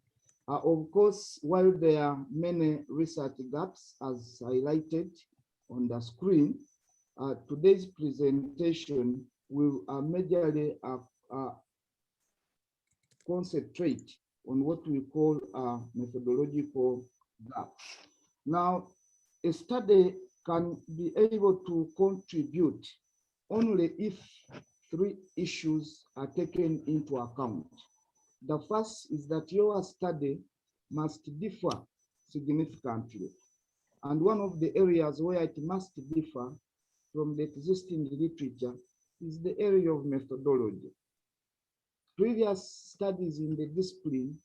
Of course, while there are many research gaps as highlighted on the screen, today's presentation will majorly concentrate on what we call a methodological gap. Now, a study can be able to contribute only if three issues are taken into account. The first is that your study must differ significantly. And one of the areas where it must differ from the existing literature is the area of methodology. Previous studies in the discipline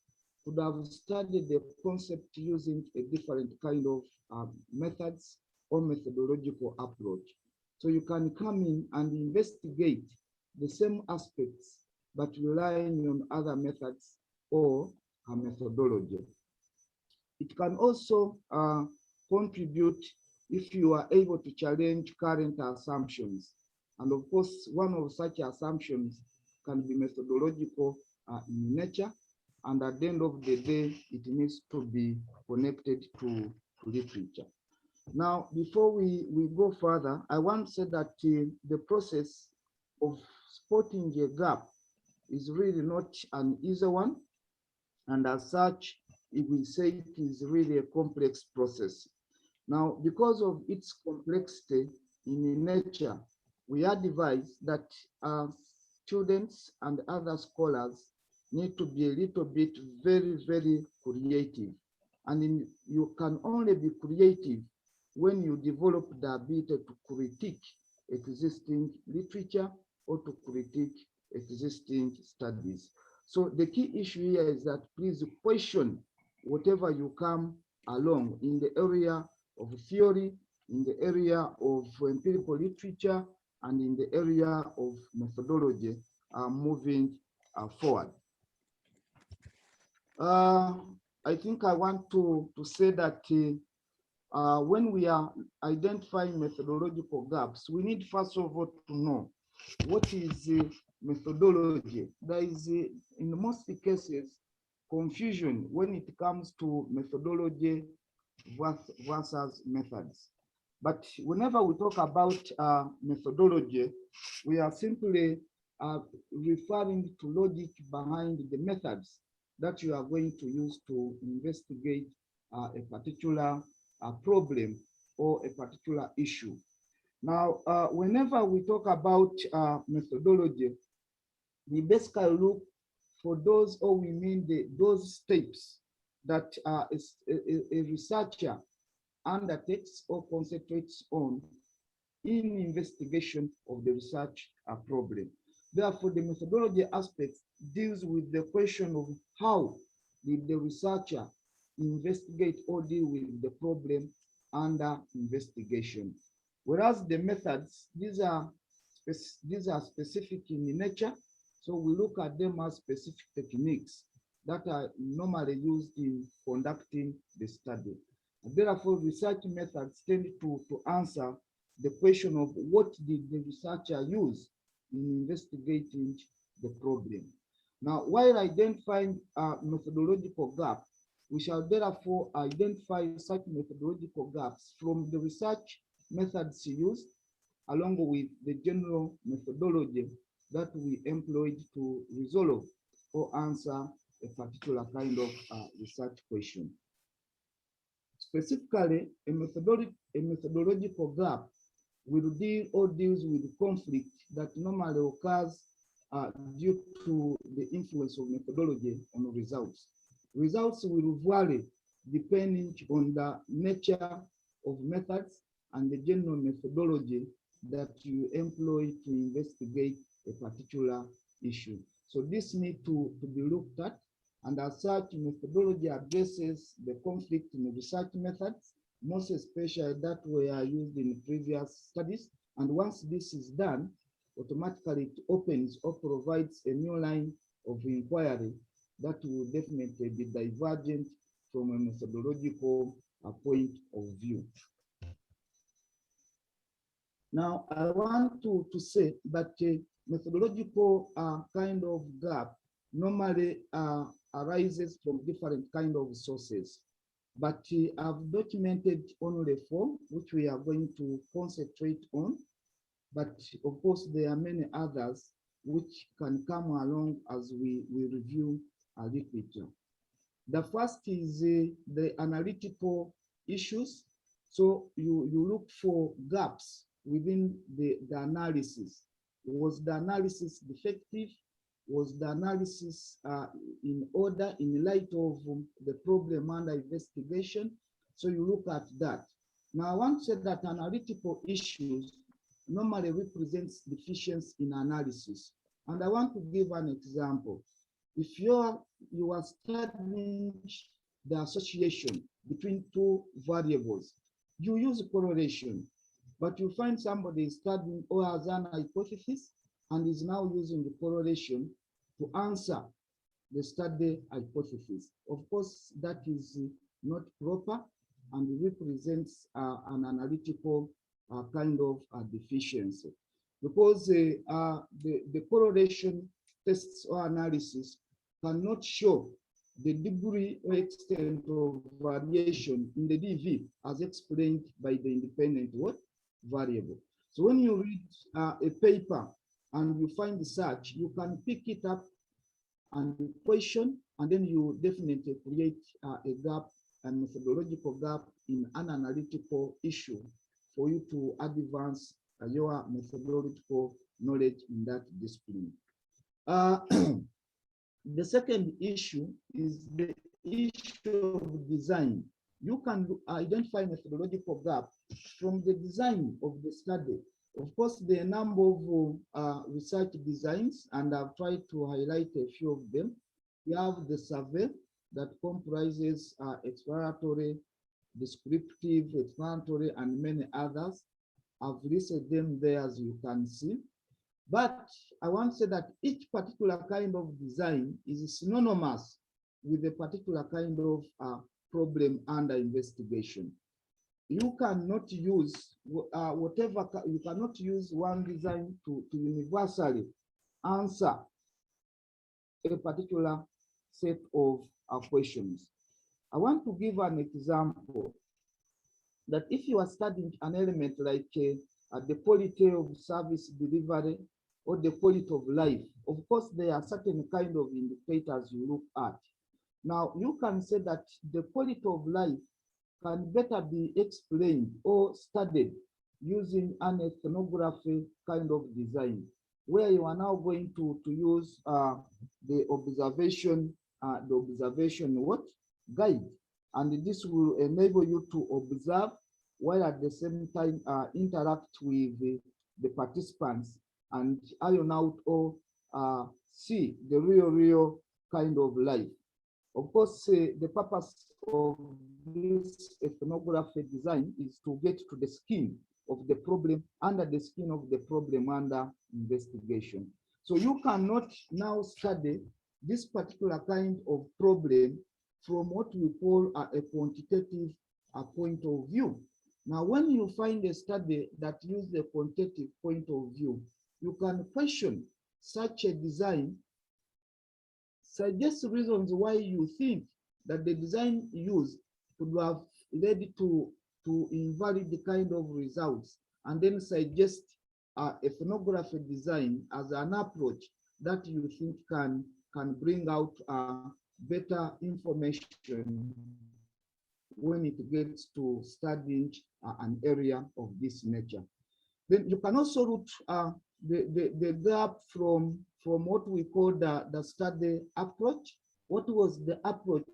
could have studied the concept using a different kind of methods or methodological approach. So you can come in and investigate the same aspects, but relying on other methods or a methodology. It can also contribute if you are able to challenge current assumptions. And of course, one of such assumptions can be methodological in nature, and at the end of the day, it needs to be connected to literature. Now, before we go further, I want to say that the process of spotting a gap is really not an easy one, and as such, if we say it is really a complex process. Now, because of its complexity in nature, we advise that students and other scholars need to be a little bit very creative. And you can only be creative when you develop the ability to critique existing literature or to critique existing studies. So the key issue here is that please question whatever you come along in the area of theory, in the area of empirical literature, and in the area of methodology moving forward. I think I want to say that when we are identifying methodological gaps, we need first of all to know what is methodology. There is, in most cases, confusion when it comes to methodology versus methods. But whenever we talk about methodology, we are simply referring to logic behind the methods that you are going to use to investigate a particular problem or a particular issue. Now, whenever we talk about methodology, we basically look for those, or we mean those steps that a researcher undertakes or concentrates on in investigation of the research problem. Therefore, the methodology aspect deals with the question of how did the researcher investigate or deal with the problem under investigation. Whereas the methods, these are specific in nature, so we look at them as specific techniques that are normally used in conducting the study. And therefore, research methods tend to answer the question of what did the researcher use in investigating the problem. Now, while identifying a methodological gap, we shall therefore identify such methodological gaps from the research methods used, along with the general methodology that we employed to resolve or answer a particular kind of research question. Specifically, a methodological gap will deal or deals with conflict that normally occurs due to the influence of methodology on results. Results will vary depending on the nature of methods and the general methodology that you employ to investigate a particular issue. So this needs to be looked at, and as such, methodology addresses the conflict in research methods, most especially that were used in previous studies. And once this is done, automatically it opens or provides a new line of inquiry that will definitely be divergent from a methodological point of view. Now, I want to say that methodological kind of gap normally arises from different kind of sources. But I've documented only 4, which we are going to concentrate on. But of course, there are many others which can come along as we review a literature. The first is the analytical issues. So you look for gaps within the analysis. Was the analysis defective? Was the analysis in order in light of the problem under investigation? So you look at that. Now I want to say that analytical issues normally represents deficiency in analysis. And I want to give an example. If you are studying the association between 2 variables, you use correlation, but you find somebody studying or has an hypothesis and is now using the correlation to answer the study hypothesis. Of course, that is not proper and represents an analytical kind of deficiency, because the correlation tests or analysis cannot show the degree or extent of variation in the DV as explained by the independent variable. So when you read a paper and you find such, you can pick it up and question, and then you definitely create a gap, a methodological gap in an analytical issue for you to advance your methodological knowledge in that discipline. The second issue is the issue of design. You can identify methodological gap from the design of the study. Of course, there are a number of research designs, and I've tried to highlight a few of them. We have the survey that comprises exploratory, descriptive, explanatory, and many others. I've listed them there as you can see. But I want to say that each particular kind of design is synonymous with a particular kind of problem under investigation. You cannot use you cannot use one design to universally answer a particular set of questions. I want to give an example that if you are studying an element like the quality of service delivery or the quality of life, of course, there are certain kind of indicators you look at. Now, you can say that the quality of life can better be explained or studied using an ethnography kind of design, where you are now going to use the observation guide, and this will enable you to observe while at the same time interact with the participants and iron out or see the real kind of life. Of course, the purpose of this ethnography design is to get to the skin of the problem, under the skin of the problem under investigation. So you cannot now study this particular kind of problem from what we call a quantitative point of view. Now, when you find a study that uses the quantitative point of view, you can question such a design, suggest reasons why you think that the design used could have led to invalid kind of results, and then suggest ethnography design as an approach that you think can bring out better information when it gets to studying an area of this nature. Then you can also root the gap from what we call the study approach. What was the approach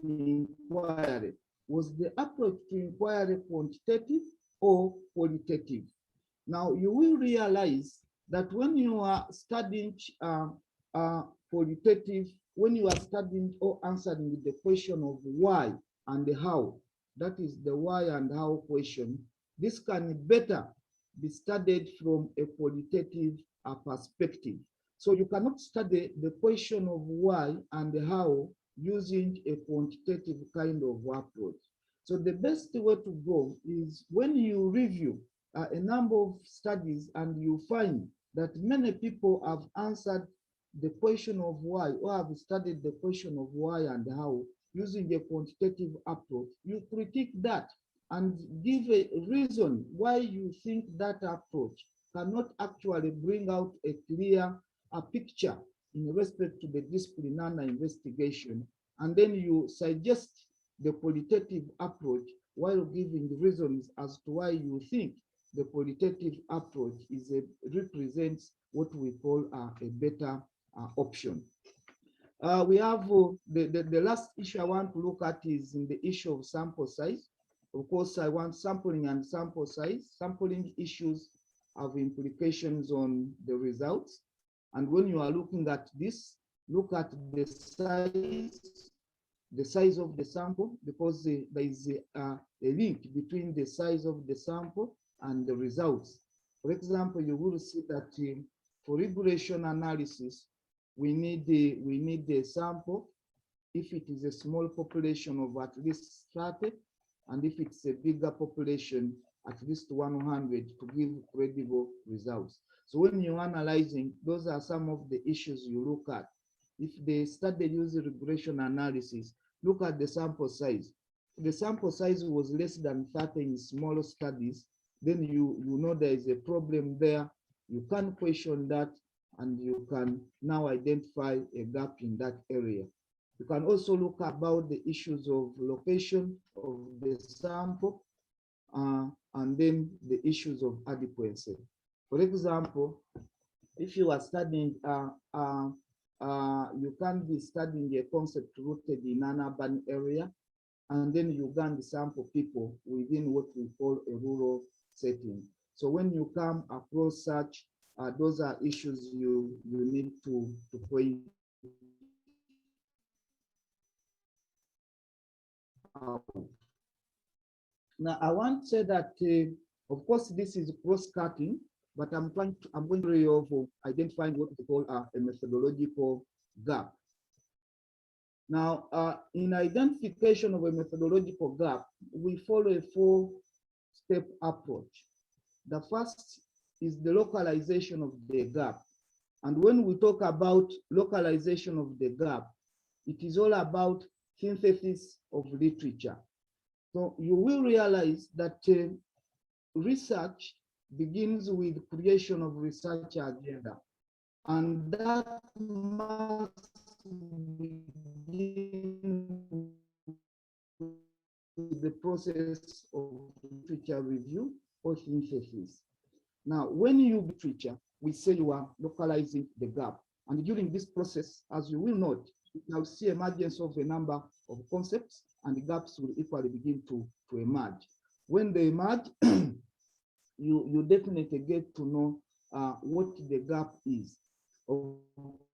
to inquiry? Was the approach to inquiry quantitative or qualitative? Now you will realize that when you are studying qualitative, when you are studying or answering the question of why and the how, that is the why and how question, this can better be studied from a qualitative perspective. So you cannot study the question of why and the how using a quantitative kind of approach. So the best way to go is when you review a number of studies and you find that many people have answered the question of why, or have studied the question of why and how, using a quantitative approach, you critique that and give a reason why you think that approach cannot actually bring out a clear picture in respect to the discipline under investigation. And then you suggest the qualitative approach while giving reasons as to why you think the qualitative approach represents what we call a better option. We have the last issue I want to look at is in the issue of sample size. Of course, I want sampling and sample size. Sampling issues have implications on the results. And when you are looking at this, look at the size of the sample, because there is a link between the size of the sample and the results. For example, you will see that for regression analysis, we need a sample if it is a small population of at least 30, and if it's a bigger population, at least 100 to give credible results. So when you're analyzing, those are some of the issues you look at. If the study uses regression analysis, look at the sample size. If the sample size was less than 30 in smaller studies, then you know there is a problem there. You can question that, and you can now identify a gap in that area. You can also look about the issues of location of the sample, and then the issues of adequacy. For example, if you are studying, you can be studying a concept rooted in an urban area, and then you can sample people within what we call a rural setting. So when you come across such, those are issues you need to point out. Now, I want to say that, of course, this is cross-cutting, but I'm going to identifying what we call a methodological gap. Now, in identification of a methodological gap, we follow a 4-step approach. The first is the localization of the gap. And when we talk about localization of the gap, it is all about synthesis of literature. So you will realize that research begins with creation of research agenda, and that must begin with the process of literature review or synthesis. Now, when you literature, we say you are localizing the gap, and during this process, as you will note, you will see emergence of a number of concepts, and the gaps will equally begin to emerge. When they emerge, you definitely get to know what the gap is. Of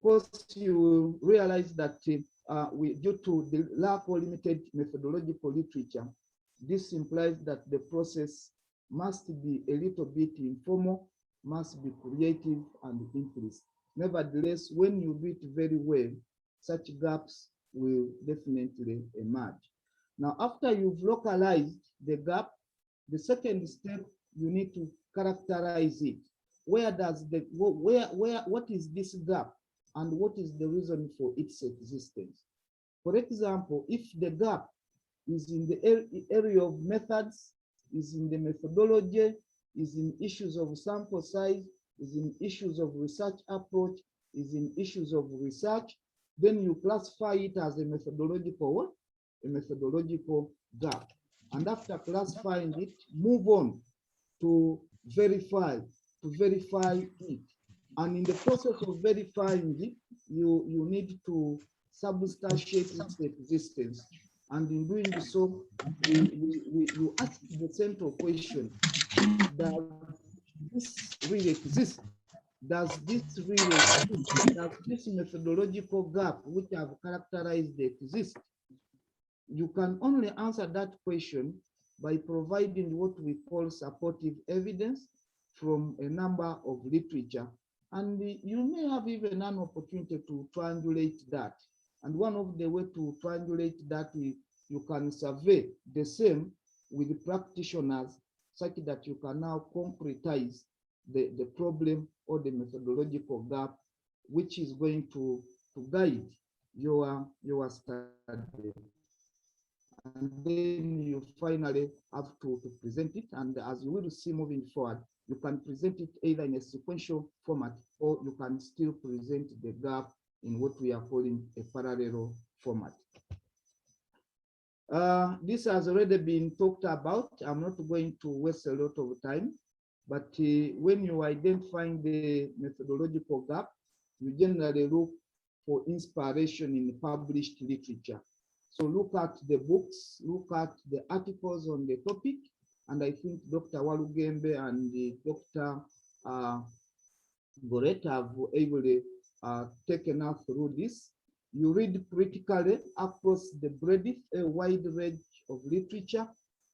course, you will realize that due to the lack of limited methodological literature, this implies that the process must be a little bit informal, must be creative and implicit. Nevertheless, when you do it very well, such gaps will definitely emerge. Now, after you've localized the gap, the second step, you need to characterize it. What is this gap, and what is the reason for its existence? For example, if the gap is in the area of methods, is in the methodology, is in issues of sample size, is in issues of research approach, is in issues of research, then you classify it as a methodological gap. And after classifying it, move on to verify it. And in the process of verifying it, you need to substantiate its existence. And in doing so, you ask the central question: does this really exist? Does this really exist? Does this methodological gap, which I've characterized, exist? You can only answer that question by providing what we call supportive evidence from a number of literature. And you may have even an opportunity to triangulate that. And one of the ways to triangulate that is you can survey the same with the practitioners, such that you can now concretize the problem or the methodological gap which is going to guide your study. And then you finally have to present it. And as you will see moving forward, you can present it either in a sequential format, or you can still present the gap in what we are calling a parallel format. This has already been talked about. I'm not going to waste a lot of time, but when you identify the methodological gap, you generally look for inspiration in published literature. So look at the books, look at the articles on the topic, and I think Dr. Walugembe and Dr. Goret have ably taken us through this. You read critically across the breadth, a wide range of literature.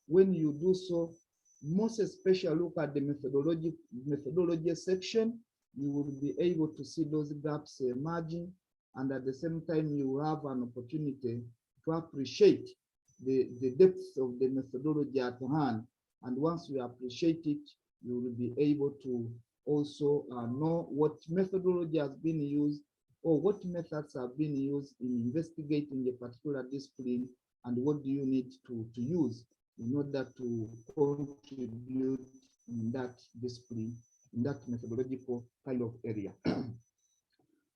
When you do so, most especially look at the methodology section, you will be able to see those gaps emerging, and at the same time, you have an opportunity to appreciate the depth of the methodology at hand. And once you appreciate it, you will be able to also know what methodology has been used, or what methods have been used in investigating a particular discipline, and what do you need to use in order to contribute in that discipline, in that methodological kind of area.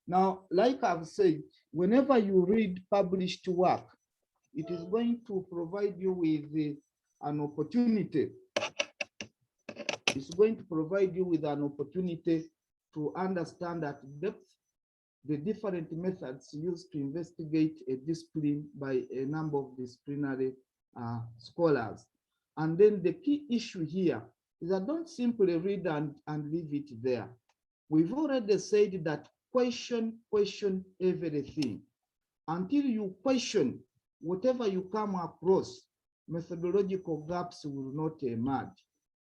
Now, like I've said, whenever you read published work, it is going to provide you with an opportunity. It's going to provide you with an opportunity to understand at depth the different methods used to investigate a discipline by a number of disciplinary scholars. And then the key issue here is that don't simply read and leave it there. We've already said that question everything. Until you question whatever you come across, methodological gaps will not emerge.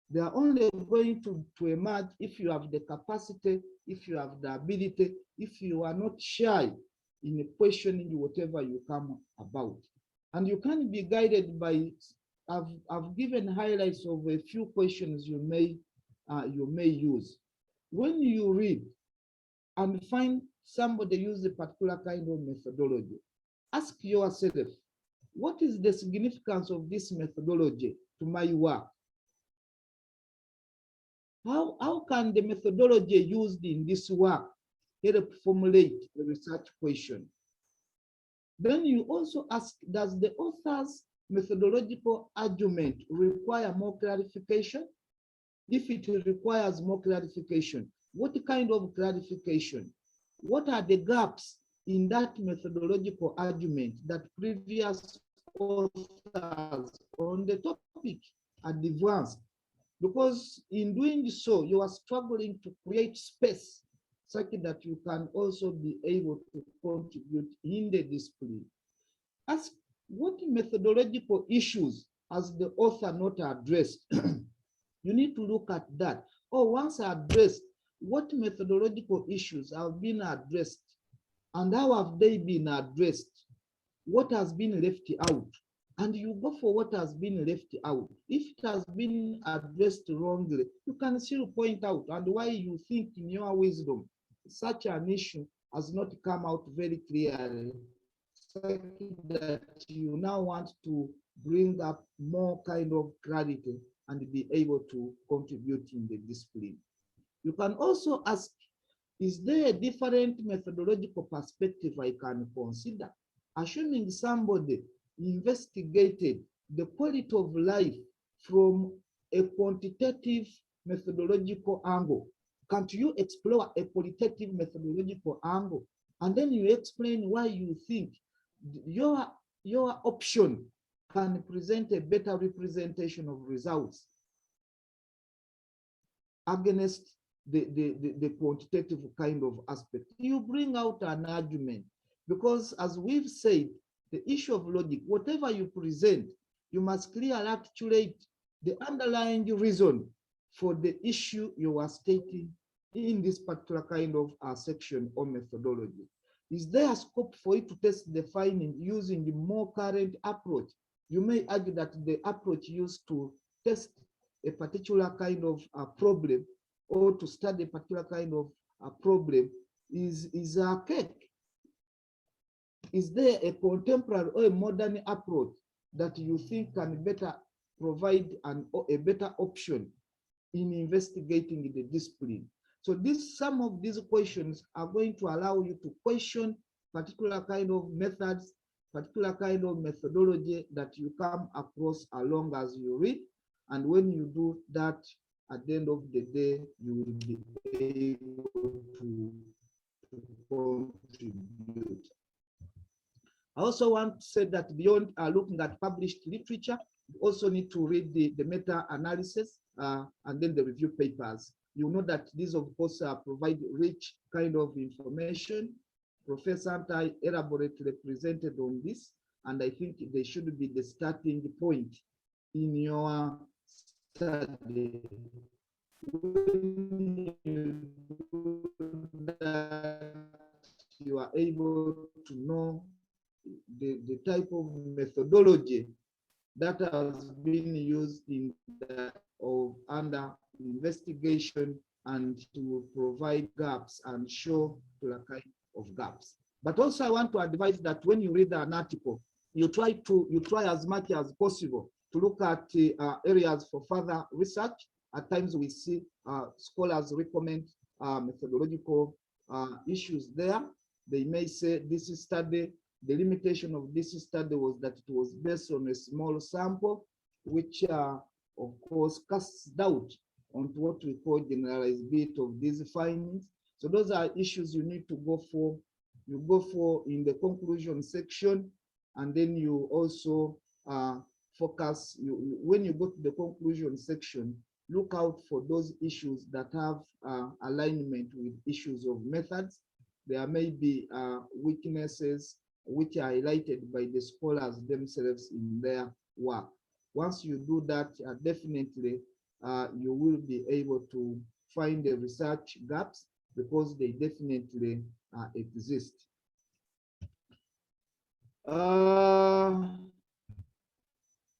They are only going to emerge if you have the capacity, if you have the ability, if you are not shy in questioning whatever you come about. And you can be guided by, I've given highlights of a few questions you may use. When you read and find somebody use a particular kind of methodology, ask yourself, what is the significance of this methodology to my work? How can the methodology used in this work help formulate the research question? Then you also ask, does the author's methodological argument require more clarification? If it requires more clarification, what kind of clarification? What are the gaps in that methodological argument that previous authors on the topic advanced? Because in doing so, you are struggling to create space such that you can also be able to contribute in the discipline. Ask, what methodological issues has the author not addressed? You need to look at that. Or once addressed, what methodological issues have been addressed, and how have they been addressed? What has been left out? And you go for what has been left out. If it has been addressed wrongly, you can still point out and why you think in your wisdom such an issue has not come out very clearly, such that you now want to bring up more kind of clarity and be able to contribute in the discipline. You can also ask, is there a different methodological perspective I can consider? Assuming somebody investigated the quality of life from a quantitative methodological angle, can't you explore a qualitative methodological angle? And then you explain why you think your option can present a better representation of results against the quantitative kind of aspect. You bring out an argument, because as we've said, the issue of logic, whatever you present, you must clearly articulate the underlying reason for the issue you are stating in this particular kind of section or methodology. Is there a scope for you to test the finding using the more current approach? You may argue that the approach used to test a particular kind of problem, or to study a particular kind of problem, is archaic. Is there a contemporary or a modern approach that you think can better provide a better option in investigating the discipline? So some of these questions are going to allow you to question particular kind of methods, particular kind of methodology that you come across along as you read. And when you do that, at the end of the day, you will be able to contribute. I also want to say that beyond looking at published literature, you also need to read the meta-analysis and then the review papers. You know that these, of course, provide rich kind of information. Professor Antai elaborately presented on this, and I think they should be the starting point in your study. When you do that, you are able to know the type of methodology that has been used in under investigation, and to provide gaps and show the kind of gaps. But also I want to advise that when you read an article, you try as much as possible to look at areas for further research. At times we see scholars recommend methodological issues there. They may say this study, the limitation of this study was that it was based on a small sample, which of course casts doubt on what we call generalizability of these findings. So those are issues you need to go for. You go for in the conclusion section, and then you also focus. When you go to the conclusion section, look out for those issues that have alignment with issues of methods. There may be weaknesses which are highlighted by the scholars themselves in their work. Once you do that, definitely you will be able to find the research gaps, because they definitely exist. I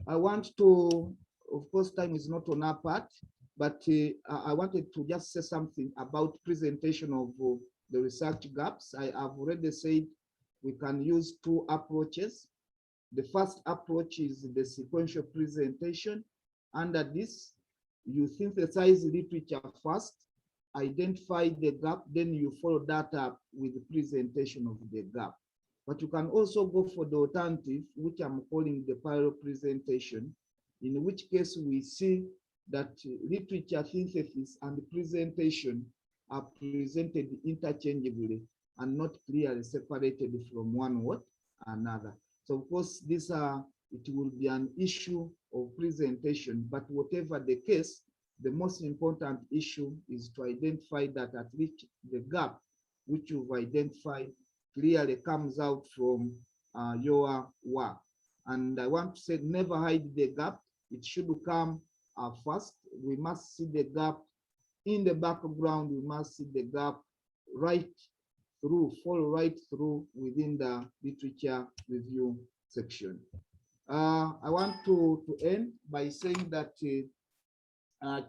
want to, of course, time is not on our part, but I wanted to just say something about presentation of the research gaps. I have already said we can use two approaches. The first approach is the sequential presentation. Under this, you synthesize literature first, identify the gap, then you follow that up with the presentation of the gap. But you can also go for the alternative, which I'm calling the parallel presentation, in which case we see that literature synthesis and presentation are presented interchangeably and not clearly separated from one or another. So of course, it will be an issue of presentation, but whatever the case, the most important issue is to identify that at least the gap which you've identified clearly comes out from your work. And I want to say, never hide the gap. It should come first. We must see the gap in the background. We must see the gap right through, follow right through within the literature review section. I want to end by saying that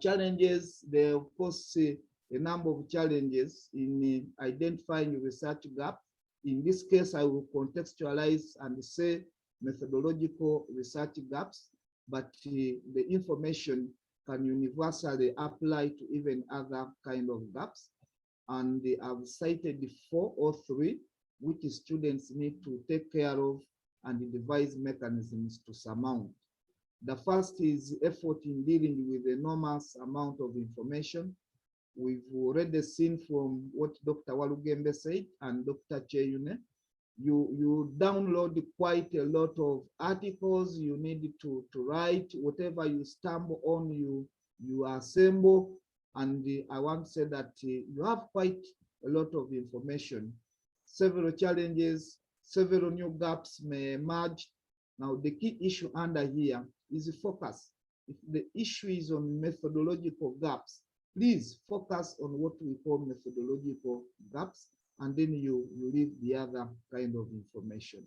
challenges, there are of course a number of challenges in identifying research gap. In this case, I will contextualize and say methodological research gaps, but the information can universally apply to even other kind of gaps. And I've cited 4 or 3 which students need to take care of and devise mechanisms to surmount. The first is effort in dealing with the enormous amount of information. We've already seen from what Dr. Walugembe said and Dr. Cheyune, you download quite a lot of articles. You need to write whatever you stumble on, you assemble. And I want to say that you have quite a lot of information. Several challenges, several new gaps may emerge. Now, the key issue under here is focus. If the issue is on methodological gaps, please focus on what we call methodological gaps, and then you leave the other kind of information.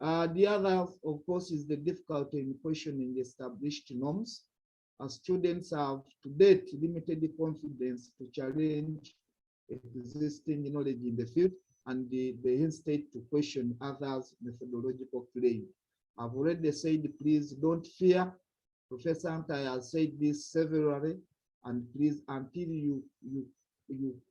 The other, of course, is the difficulty in questioning established norms. As students have to date limited confidence to challenge existing knowledge in the field, and they hesitate to question others' methodological claim. I've already said, please don't fear. Professor Antai has said this severally, and please, until you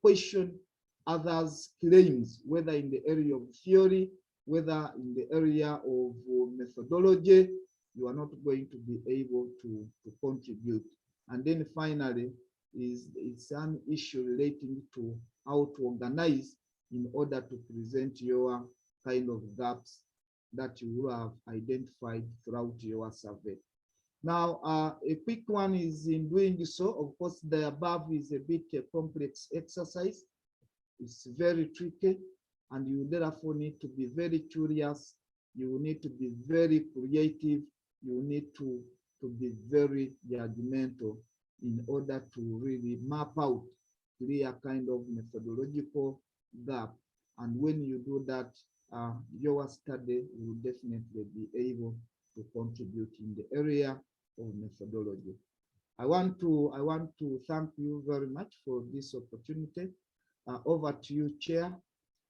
question others' claims, whether in the area of theory, whether in the area of methodology, you are not going to be able to contribute. And then finally, it's an issue relating to how to organize in order to present your kind of gaps that you will have identified throughout your survey. Now, a quick one is in doing so. Of course, the above is a bit a complex exercise. It's very tricky, and you therefore need to be very curious. You need to be very creative. You need to be very judgmental in order to really map out clear kind of methodological gap. And when you do that, your study will definitely be able to contribute in the area of methodology. I want to thank you very much for this opportunity. Over to you, Chair.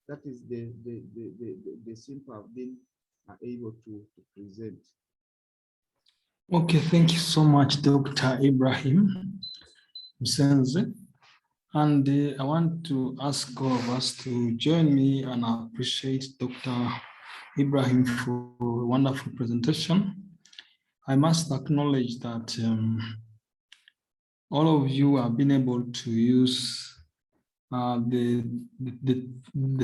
That is the simple I've been able to present. Okay, thank you so much, Dr. Ibrahim Msenze. And I want to ask all of us to join me and appreciate Dr. Ibrahim for a wonderful presentation. I must acknowledge that all of you have been able to use the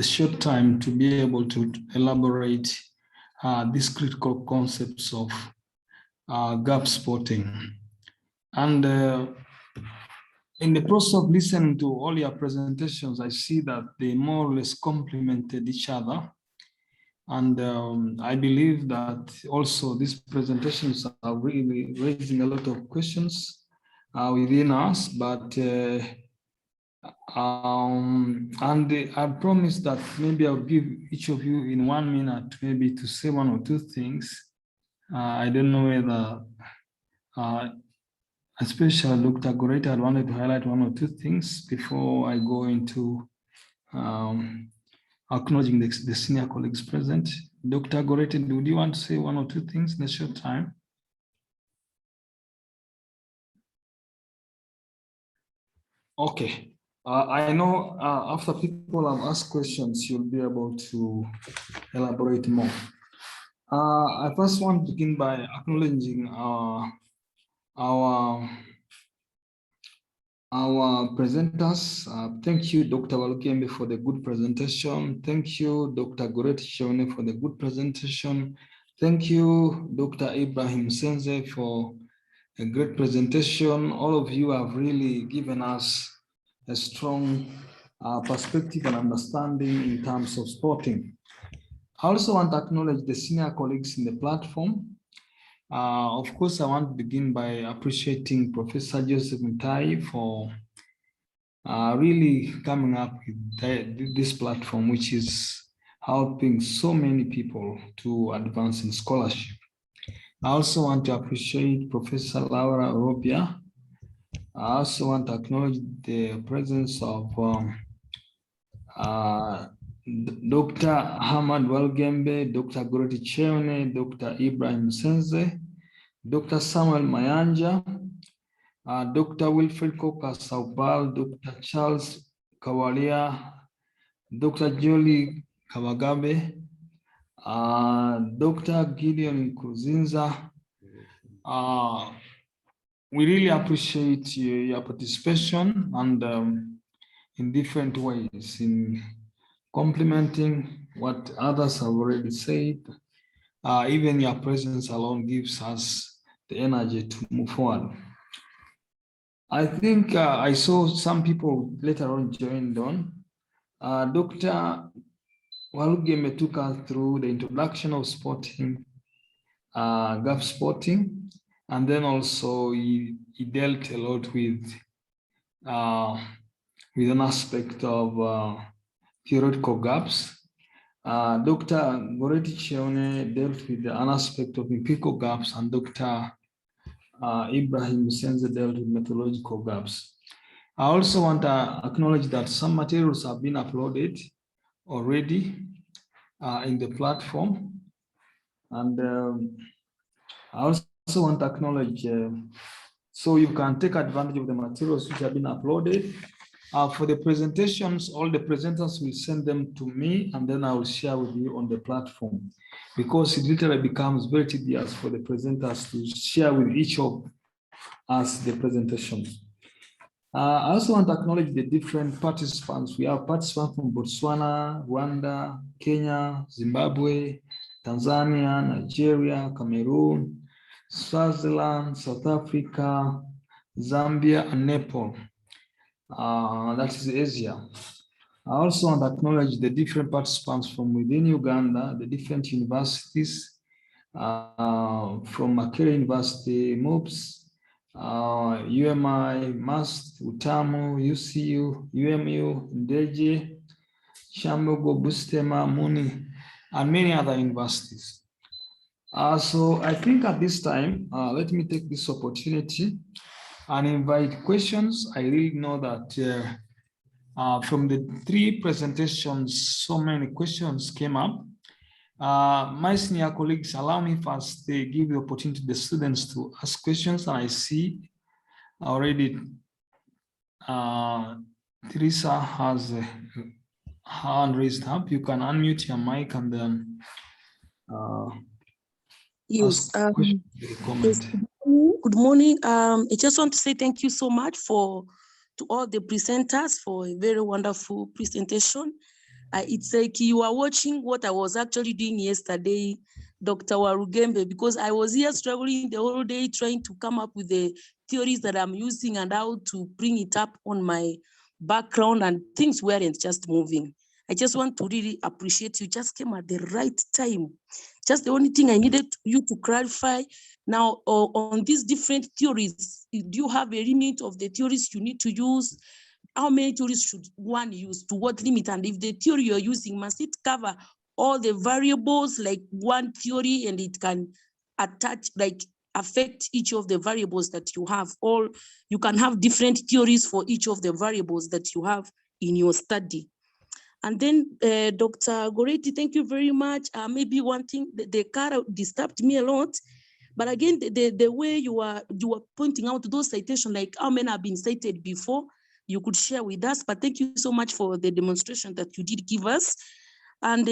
short time to be able to elaborate these critical concepts of gap spotting. And in the process of listening to all your presentations, I see that they more or less complemented each other. And I believe that also these presentations are really raising a lot of questions within us, but I promise that maybe I'll give each of you in 1 minute maybe to say one or two things. I don't know whether especially Dr. Goreta, I wanted to highlight one or two things before I go into acknowledging the senior colleagues present. Dr. Goreta, do you want to say one or two things in a short time? Okay. I know after people have asked questions, you'll be able to elaborate more. I first want to begin by acknowledging our presenters. Thank you, Dr. Walukembe, for the good presentation. Thank you, Dr. Goret Shone, for the good presentation. Thank you, Dr. Ibrahim Msenze, for a great presentation. All of you have really given us a strong perspective and understanding in terms of sporting. I also want to acknowledge the senior colleagues in the platform. Of course, I want to begin by appreciating Professor Joseph Mutai for really coming up with this platform, which is helping so many people to advance in scholarship. I also want to appreciate Professor Laura Robia. I also want to acknowledge the presence of Dr. Hamad Walgembe, Dr. Goreti Cheone, Dr. Ibrahim Senze, Dr. Samuel Mayanja, Dr. Wilfred Koka Saubal, Dr. Charles Kawalia, Dr. Jolie Kawagabe, Dr. Gideon Kuzinza. We really appreciate your participation and in different ways in complementing what others have already said. Even your presence alone gives us the energy to move forward. I think I saw some people later on joined on. Dr. Walugeme took us through the introduction of sporting, gap spotting, and then also he dealt a lot with an aspect of theoretical gaps. Dr. Goreti Cheone dealt with an aspect of empirical gaps, and Dr. Ibrahim Senze dealt with methodological gaps. I also want to acknowledge that some materials have been uploaded already in the platform. And I also want to acknowledge, so you can take advantage of the materials which have been uploaded. For the presentations, all the presenters will send them to me, and then I will share with you on the platform, because it literally becomes very tedious for the presenters to share with each of us the presentations. I also want to acknowledge the different participants. We have participants from Botswana, Rwanda, Kenya, Zimbabwe, Tanzania, Nigeria, Cameroon, Swaziland, South Africa, Zambia, and Nepal. That is Asia. I also want to acknowledge the different participants from within Uganda, the different universities, from Makerere University, MOOPS, UMI, MAST, UTAMU, UCU, UMU, Ndeje, Shamugo, Bustema, Muni, and many other universities. So I think at this time, let me take this opportunity and invite questions. I really know that from the 3 presentations, so many questions came up. My senior colleagues, allow me first to give the opportunity to the students to ask questions. And I see already Teresa has a hand raised up. You can unmute your mic and then yes, ask question, yes. Good morning. I just want to say thank you so much to all the presenters for a very wonderful presentation. It's like you are watching what I was actually doing yesterday, Dr. Warugembe, because I was here struggling the whole day trying to come up with the theories that I'm using and how to bring it up on my background, and things weren't just moving. I just want to really appreciate you. Just came at the right time. Just the only thing I needed you to clarify now on these different theories, do you have a limit of the theories you need to use? How many theories should one use, to what limit? And if the theory you're using, must it cover all the variables like one theory, and it can affect each of the variables that you have, or you can have different theories for each of the variables that you have in your study? And then Dr. Goretti, thank you very much. Maybe one thing, the car disturbed me a lot. But again, the way you are pointing out those citations, like how many have been cited before, you could share with us. But thank you so much for the demonstration that you did give us. And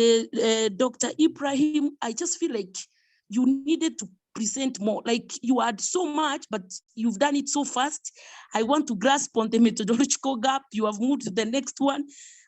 Dr. Ibrahim, I just feel like you needed to present more. Like you had so much, but you've done it so fast. I want to grasp on the methodological gap. You have moved to the next one.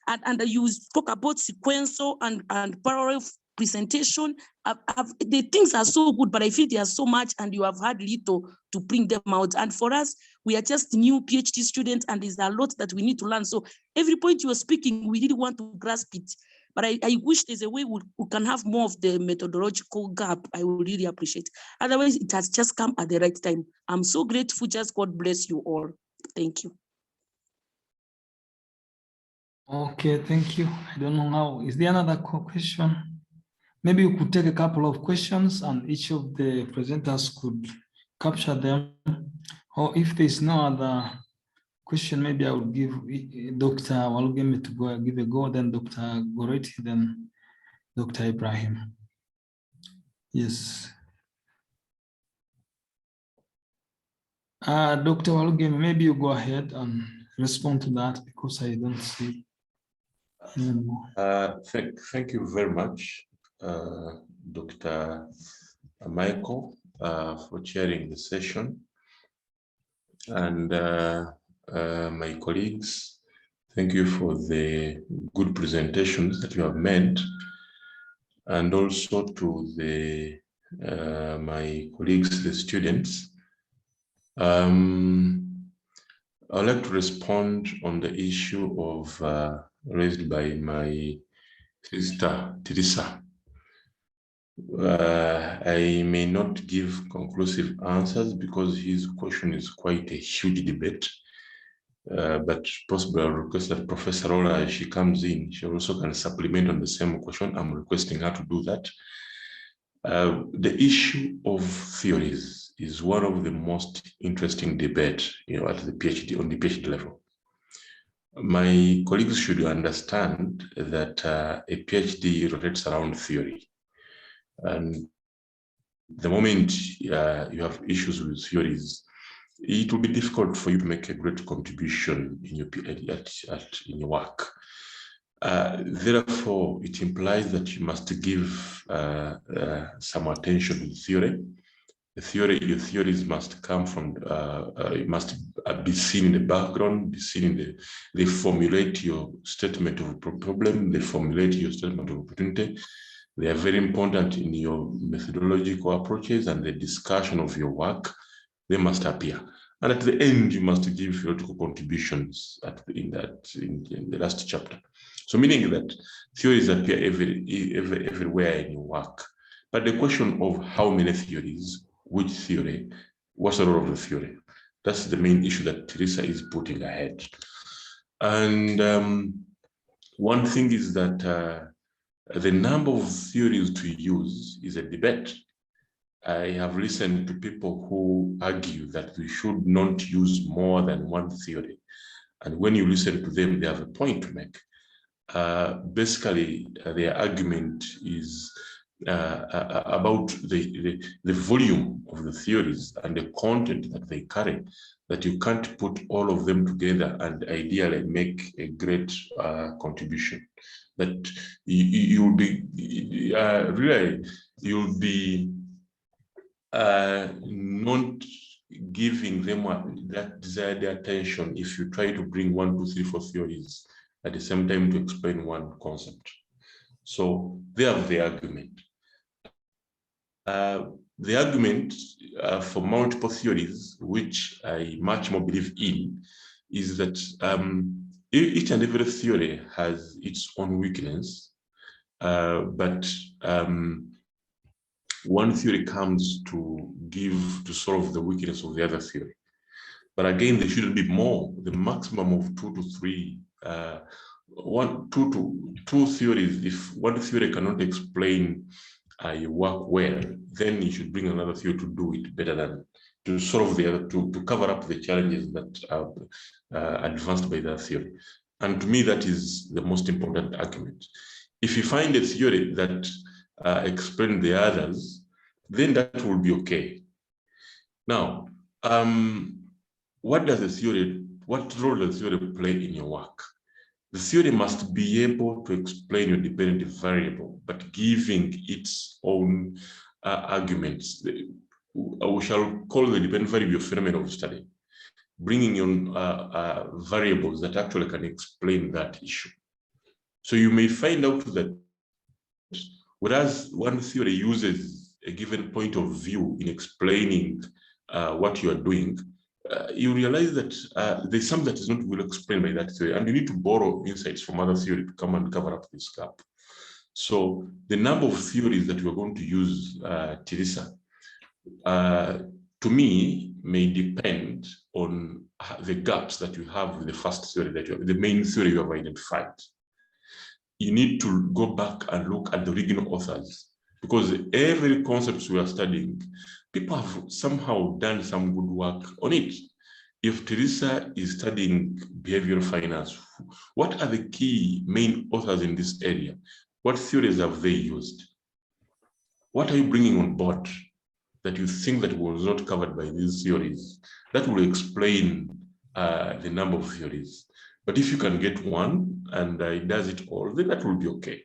And you spoke about sequential and parallel presentation. The things are so good, but I feel there's so much and you have had little to bring them out. And for us, we are just new PhD students and there's a lot that we need to learn. So every point you are speaking, we really want to grasp it. But I wish there's a way we can have more of the methodological gap. I would really appreciate it. Otherwise, it has just come at the right time. I'm so grateful. Just God bless you all. Thank you. Okay, thank you. I don't know now. Is there another question? Maybe you could take a couple of questions and each of the presenters could capture them. Or if there's no other question, maybe I will give Dr. Walugeme to go give a go, then Dr. Goretti, then Dr. Ibrahim. Yes. Dr. Walugeme, maybe you go ahead and respond to that because I don't see. Thank you very much, Dr. Michael, for chairing the session. And my colleagues, thank you for the good presentations that you have made. And also to the my colleagues, the students. I'd like to respond on the issue of raised by my sister, Teresa. I may not give conclusive answers because his question is quite a huge debate. But possibly I'll request that Professor Ola, as she comes in, she also can supplement on the same question. I'm requesting her to do that. The issue of theories is one of the most interesting debates, at the PhD, on the PhD level. My colleagues should understand that a PhD rotates around theory. And the moment you have issues with theories, it will be difficult for you to make a great contribution in your PhD in your work. Therefore, it implies that you must give some attention to theory. Your theories must come from, it must be seen in the background, be seen in they formulate your statement of problem, they formulate your statement of opportunity. They are very important in your methodological approaches and the discussion of your work. They must appear. And at the end, you must give theoretical contributions in the last chapter. So meaning that theories appear everywhere in your work. But the question of how many theories, which theory, what's the role of the theory? That's the main issue that Teresa is putting ahead. And one thing is that the number of theories to use is a debate. I have listened to people who argue that we should not use more than one theory. And when you listen to them, they have a point to make. Basically, their argument is about the volume of the theories and the content that they carry, that you can't put all of them together and ideally make a great contribution. That you'll be really, you'll be not giving them that desired attention if you try to bring 1, 2, 3, 4 theories at the same time to explain one concept. So they have the argument. The argument for multiple theories, which I much more believe in, is that each and every theory has its own weakness, but one theory comes to solve the weakness of the other theory. But again, there shouldn't be more. The maximum of 2 to 3, 2 theories. If one theory cannot explain your work well, then you should bring another theory to do it better than to solve the other, to cover up the challenges that are advanced by that theory. And to me, that is the most important argument. If you find a theory that explains the others, then that will be okay. Now, what role does the theory play in your work? The theory must be able to explain your dependent variable, but giving its own arguments. We shall call the dependent variable your phenomenon of study, bringing in variables that actually can explain that issue. So you may find out that whereas one theory uses a given point of view in explaining what you are doing, you realize that there's something that is not well explained by that theory, and you need to borrow insights from other theory to come and cover up this gap. So the number of theories that we're going to use, Teresa, to me, may depend on the gaps that you have with the first theory, the main theory you have identified. You need to go back and look at the original authors, because every concept we are studying, people have somehow done some good work on it. If Teresa is studying behavioral finance, what are the key main authors in this area? What theories have they used? What are you bringing on board that you think that was not covered by these theories? That will explain the number of theories. But if you can get one and it does it all, then that will be okay.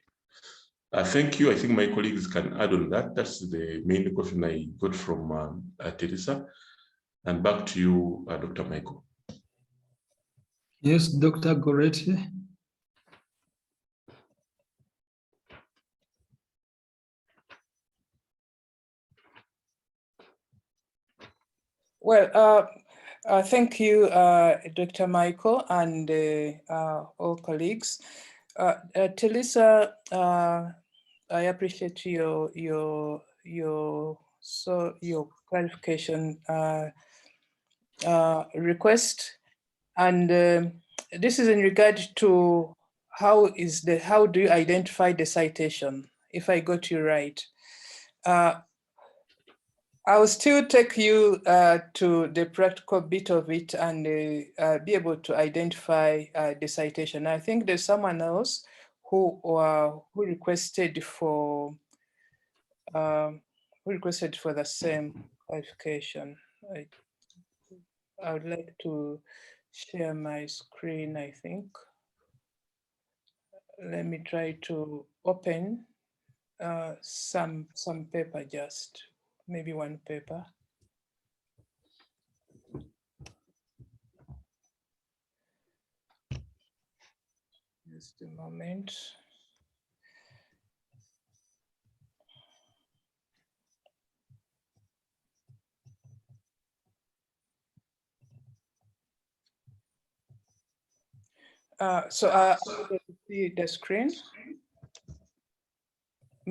Thank you. I think my colleagues can add on that. That's the main question I got from Teresa. And back to you, Dr. Michael. Yes, Dr. Goretti. Well, thank you, Dr. Michael, and all colleagues. Teresa, I appreciate your clarification request, and this is in regard to how do you identify the citation? If I got you right, I'll still take you to the practical bit of it and be able to identify the citation. I think there's someone else who requested for the same clarification. I would like to share my screen, I think. Let me try to open some paper, just maybe one paper. Just a moment. So are you able to see the screen,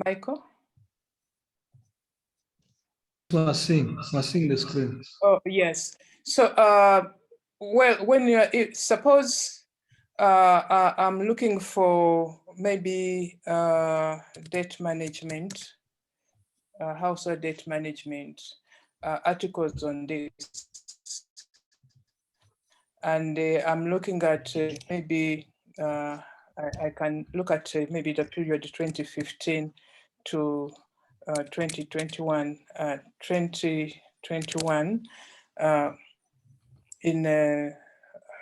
Michael? We're seeing the screen. Oh, yes. So, well, when you're, suppose I'm looking for maybe debt management, household debt management, articles on this. And I'm looking at maybe, I can look at maybe the period 2015 to 2021, 2021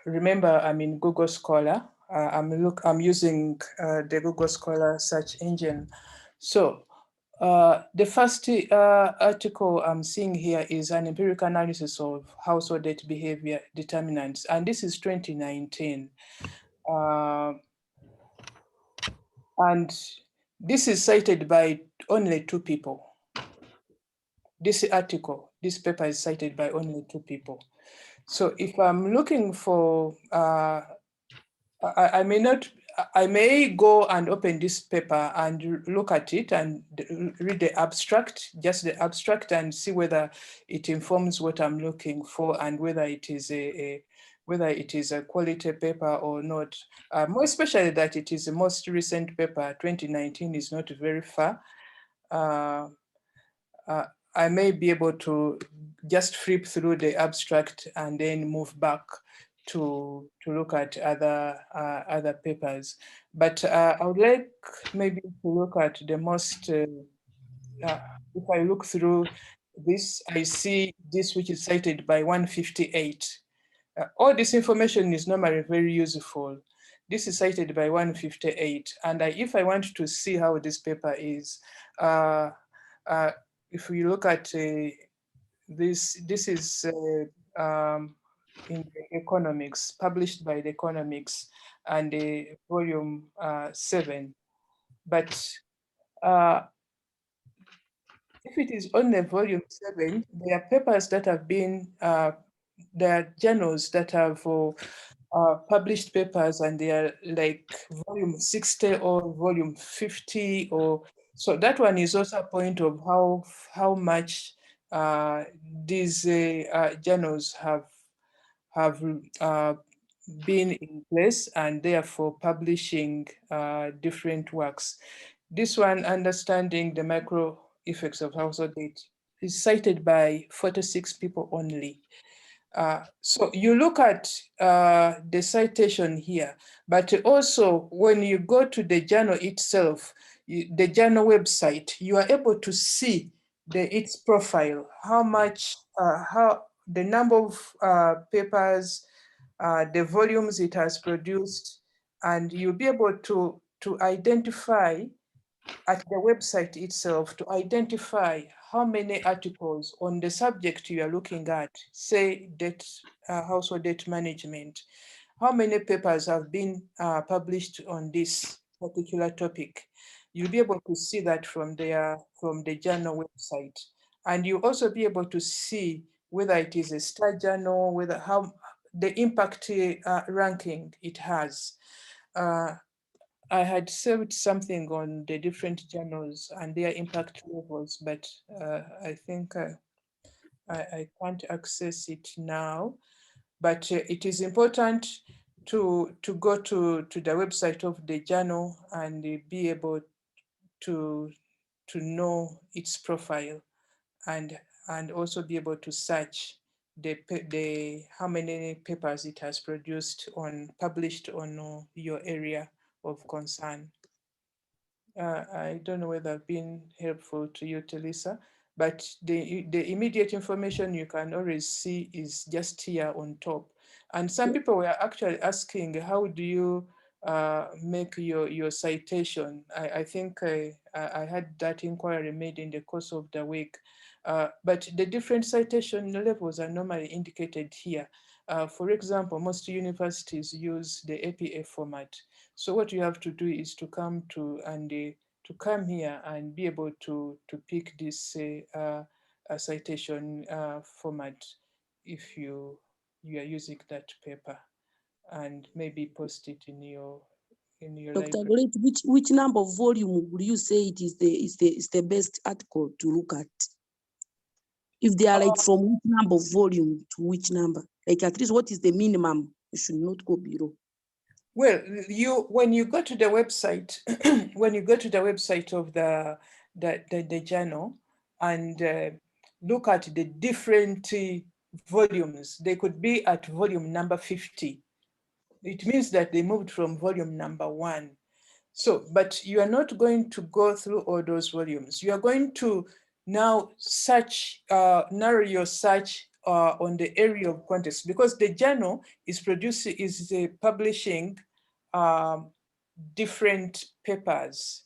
remember, I'm in Google Scholar. I'm using the Google Scholar search engine. So the first article I'm seeing here is an empirical analysis of household debt behavior determinants, and this is 2019. And this is cited by only 2 people. This article, this paper is cited by only 2 people. So if I'm looking for, I may go and open this paper and look at it and read the abstract, just the abstract, and see whether it informs what I'm looking for and whether it is a quality paper or not. More especially that it is the most recent paper, 2019 is not very far. I may be able to just flip through the abstract and then move back to look at other papers. But I would like maybe to look at the most, if I look through this, I see this which is cited by 158. All this information is normally very useful. This is cited by 158. And if I want to see how this paper is, if we look at this is in the economics, published by the economics and volume 7. But if it is only volume 7, there are papers that have been, there are journals that have published papers, and they are like volume 60 or volume 50, or so that one is also a point of how much these journals have been in place and therefore publishing different works. This one, Understanding the Micro Effects of Household Debt, is cited by 46 people only. So you look at the citation here, but also when you go to the journal itself, the journal website, you are able to see its profile, how much, how the number of papers, the volumes it has produced, and you'll be able to identify at the website itself, to identify how many articles on the subject you are looking at, say debt, household debt management, how many papers have been published on this particular topic. You'll be able to see that from the journal website. And you'll also be able to see whether it is a star journal, whether how the impact ranking it has. I had saved something on the different journals and their impact levels, but I think I can't access it now. But it is important to go to the website of the journal and be able to know its profile and and also be able to search the how many papers it has produced published on your area of concern. I don't know whether I've been helpful to you, Telisa, but the immediate information you can always see is just here on top. And some people were actually asking, how do you make your citation? I think I had that inquiry made in the course of the week. But the different citation levels are normally indicated here. For example, most universities use the APA format. So what you have to do is to come here and be able to pick this citation format if you are using that paper, and maybe post it in your Dr. library. Goretti, which number of volume would you say it is the best article to look at? If they are like from which number of volume to which number? Like at least what is the minimum? You should not go below. Well, when you go to the website, when you go to the website of the journal and look at the different volumes, they could be at volume number 50. It means that they moved from volume number 1. So, but you are not going to go through all those volumes. You are going to now search, narrow your search on the area of context, because the journal is publishing different papers.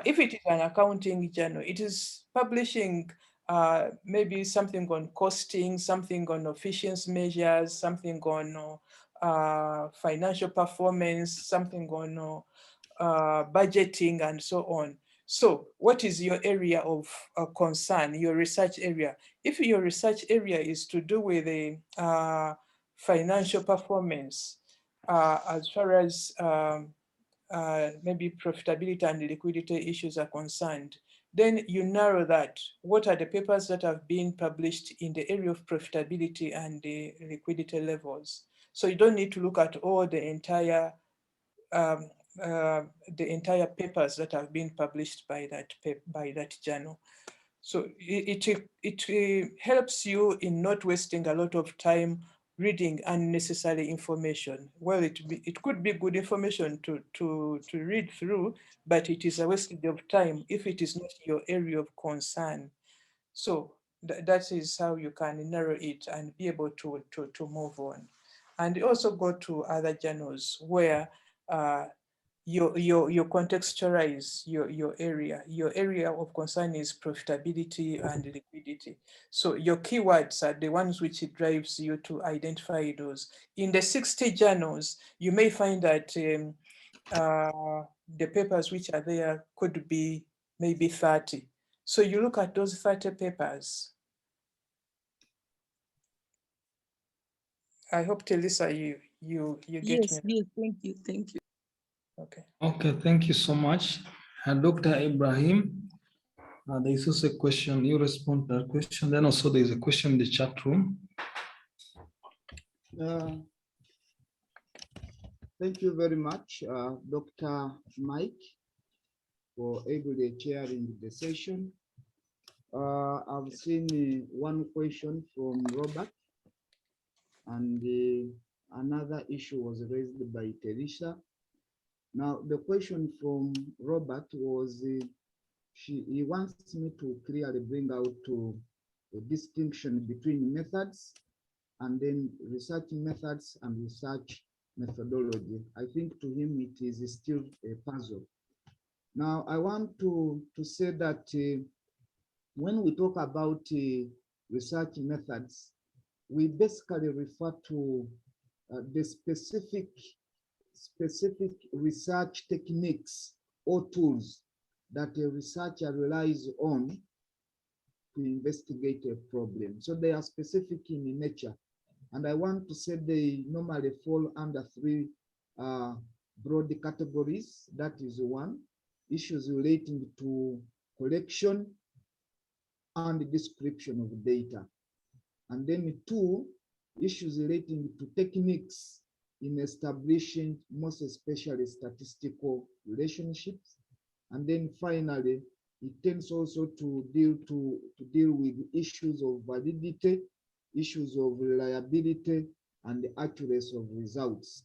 If it is an accounting journal, it is publishing maybe something on costing, something on efficiency measures, something on financial performance, something on budgeting, and so on. So what is your area of concern, your research area? If your research area is to do with the financial performance, as far as maybe profitability and liquidity issues are concerned, then you narrow that. What are the papers that have been published in the area of profitability and the liquidity levels? So you don't need to look at all the entire papers that have been published by that journal. So it helps you in not wasting a lot of time reading unnecessary information. Well, it could be good information to read through, but it is a waste of time if it is not your area of concern. So that is how you can narrow it and be able to move on. And also go to other journals where you contextualize your area. Your area of concern is profitability and liquidity. So your keywords are the ones which it drives you to identify those. In the 60 journals, you may find that the papers which are there could be maybe 30. So you look at those 30 papers. I hope, Telisa, you get Yes, me. yes, thank you. Okay. Okay, thank you so much. Dr. Ibrahim, there is also a question, you respond to that question. Then also there is a question in the chat room. Thank you very much, Dr. Mike, for ably chairing the session. I've seen one question from Robert, and another issue was raised by Teresa. Now, the question from Robert was, he wants me to clearly bring out a distinction between methods and then research methods and research methodology. I think to him it is still a puzzle. Now, I want to say that when we talk about research methods, we basically refer to the specific research techniques or tools that a researcher relies on to investigate a problem. So they are specific in nature. And I want to say they normally fall under 3 broad categories. That is 1, issues relating to collection and description of data. And then 2, issues relating to techniques in establishing most especially statistical relationships. And then finally, It tends also to deal with issues of validity, issues of reliability, and the accuracy of results.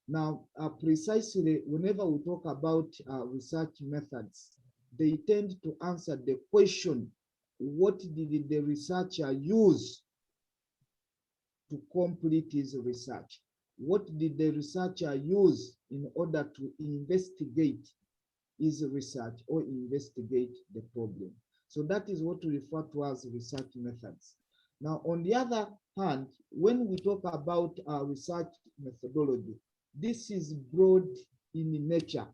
Now, precisely whenever we talk about research methods, they tend to answer the question, what did the researcher use to complete his research? What did the researcher use in order to investigate his research or investigate the problem? So that is what we refer to as research methods. Now, on the other hand, when we talk about research methodology, this is broad in nature.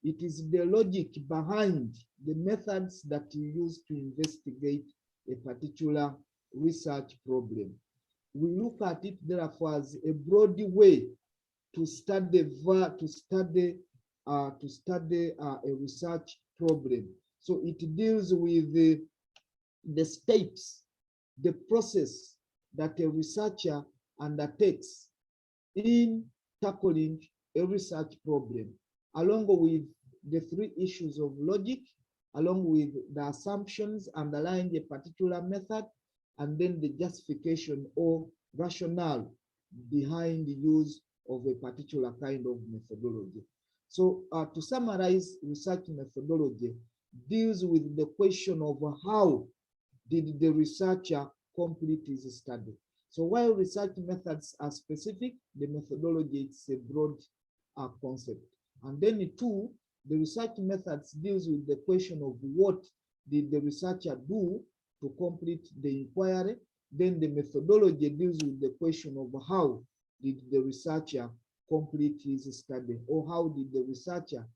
It is the logic behind the methods that you use to investigate a particular research problem. We look at it therefore as a broad way to study a research problem. So it deals with the steps, the process that a researcher undertakes in tackling a research problem, along with the three issues of logic, along with the assumptions underlying a particular method, and then the justification or rationale behind the use of a particular kind of methodology. So to summarize, research methodology deals with the question of how did the researcher complete his study. So while research methods are specific, the methodology is a broad concept. And then two, the research methods deals with the question of what did the researcher do to complete the inquiry. Then the methodology deals with the question of how did the researcher complete his study, or how did the researcher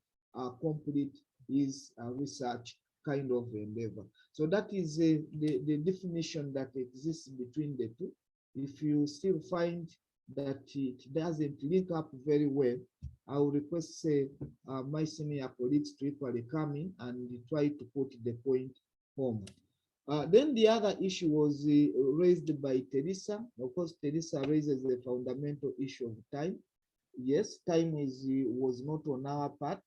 complete his research kind of endeavor. So that is the definition that exists between the two. If you still find that it doesn't link up very well, I will request my senior colleagues to equally come in and try to put the point home. Then the other issue was raised by Teresa. Of course, Teresa raises the fundamental issue of time. Yes, time was not on our part,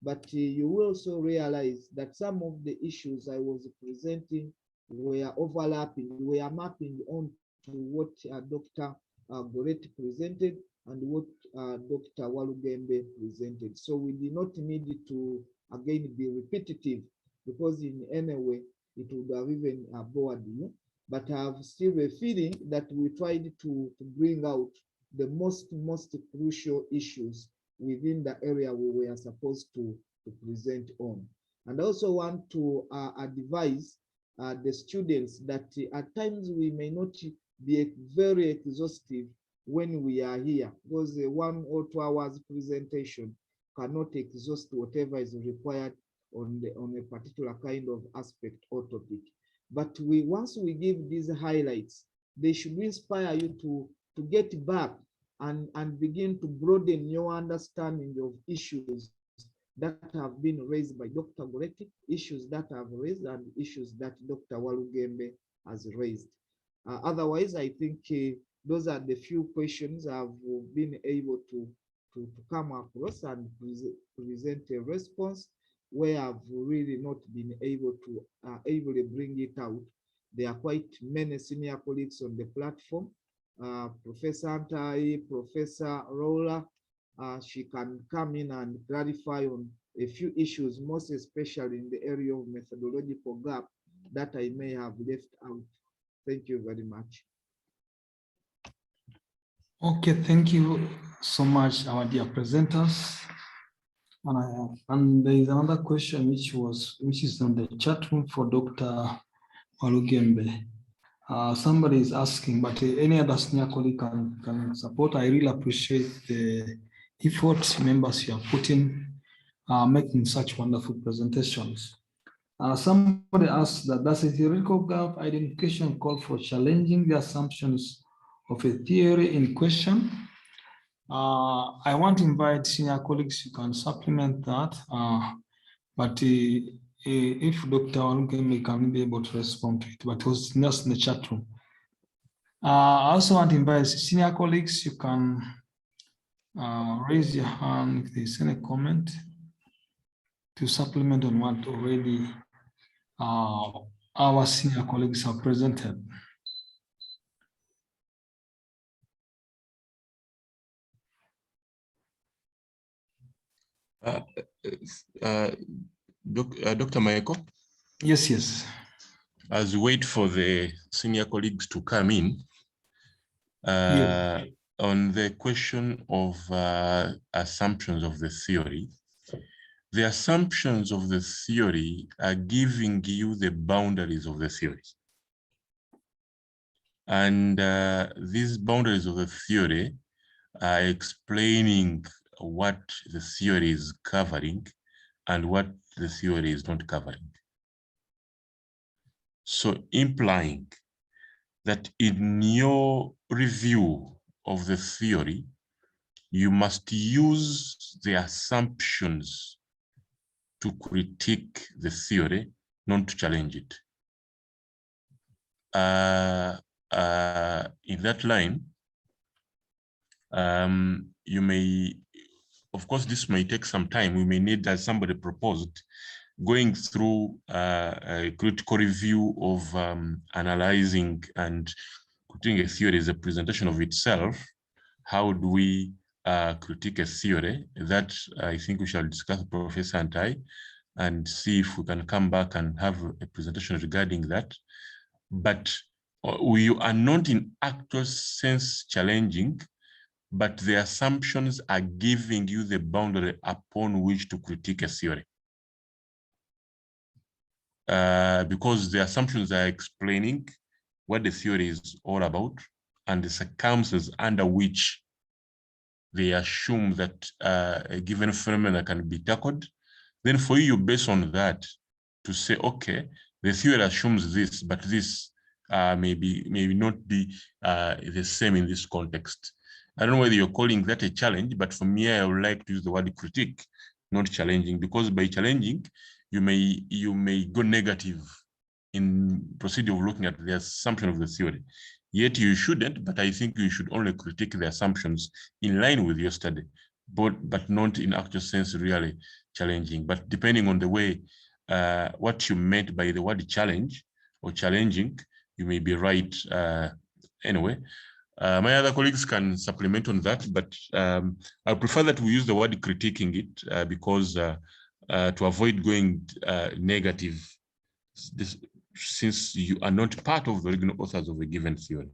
but you will also realize that some of the issues I was presenting were overlapping, were mapping on to what Dr. Goretti presented and what Dr. Walugembe presented. So we did not need to again be repetitive, because in any way it would have even bored you. But I have still a feeling that we tried to bring out the most crucial issues within the area we were supposed to present on. And I also want to advise the students that at times we may not be very exhaustive when we are here, because 1 or 2 hours presentation cannot exhaust whatever is required on a particular kind of aspect or topic. But once we give these highlights, they should inspire you to get back and begin to broaden your understanding of issues that have been raised by Dr. Goretti, issues that have raised, and issues that Dr. Walugembe has raised. Otherwise, I think those are the few questions I've been able to come across and present a response, where I've really not been able to ably bring it out. There are quite many senior colleagues on the platform. Professor Antai, Professor Rola, she can come in and clarify on a few issues, most especially in the area of methodological gap that I may have left out. Thank you very much. Okay, thank you so much, our dear presenters. And there is another question which is on the chat room for Dr. Walugembe. Somebody is asking, but any other senior colleague can support. I really appreciate the effort members you have put in making such wonderful presentations. Somebody asked that does a theoretical gap identification call for challenging the assumptions of a theory in question? I want to invite senior colleagues who can supplement that, but if Dr. Walugembe can be able to respond to it, but it was just in the chat room. I also want to invite senior colleagues, you can raise your hand if there's any comment to supplement on what already our senior colleagues have presented. Dr. Maeko? Yes, yes. As we wait for the senior colleagues to come in, Yeah. on the question of assumptions of the theory, the assumptions of the theory are giving you the boundaries of the theory. And these boundaries of the theory are explaining what the theory is covering and what the theory is not covering. So implying that in your review of the theory, you must use the assumptions to critique the theory, not to challenge it. In that line, you may, of course, this may take some time. We may need, as somebody proposed, going through a critical review of analyzing and critiquing a theory as a presentation of itself. How do we critique a theory? That I think we shall discuss, Professor and I, and see if we can come back and have a presentation regarding that. But we are not in actual sense challenging, but the assumptions are giving you the boundary upon which to critique a theory. Because the assumptions are explaining what the theory is all about and the circumstances under which they assume that a given phenomenon can be tackled. Then for you, based on that, to say, okay, the theory assumes this, but this maybe not be the same in this context. I don't know whether you're calling that a challenge, but for me, I would like to use the word critique, not challenging, because by challenging, you may go negative in procedure of looking at the assumption of the theory. Yet you shouldn't, but I think you should only critique the assumptions in line with your study, but not in actual sense really challenging. But depending on the way, what you meant by the word challenge or challenging, you may be right anyway. My other colleagues can supplement on that, but I prefer that we use the word critiquing it because to avoid going negative, since you are not part of the original authors of a given theory.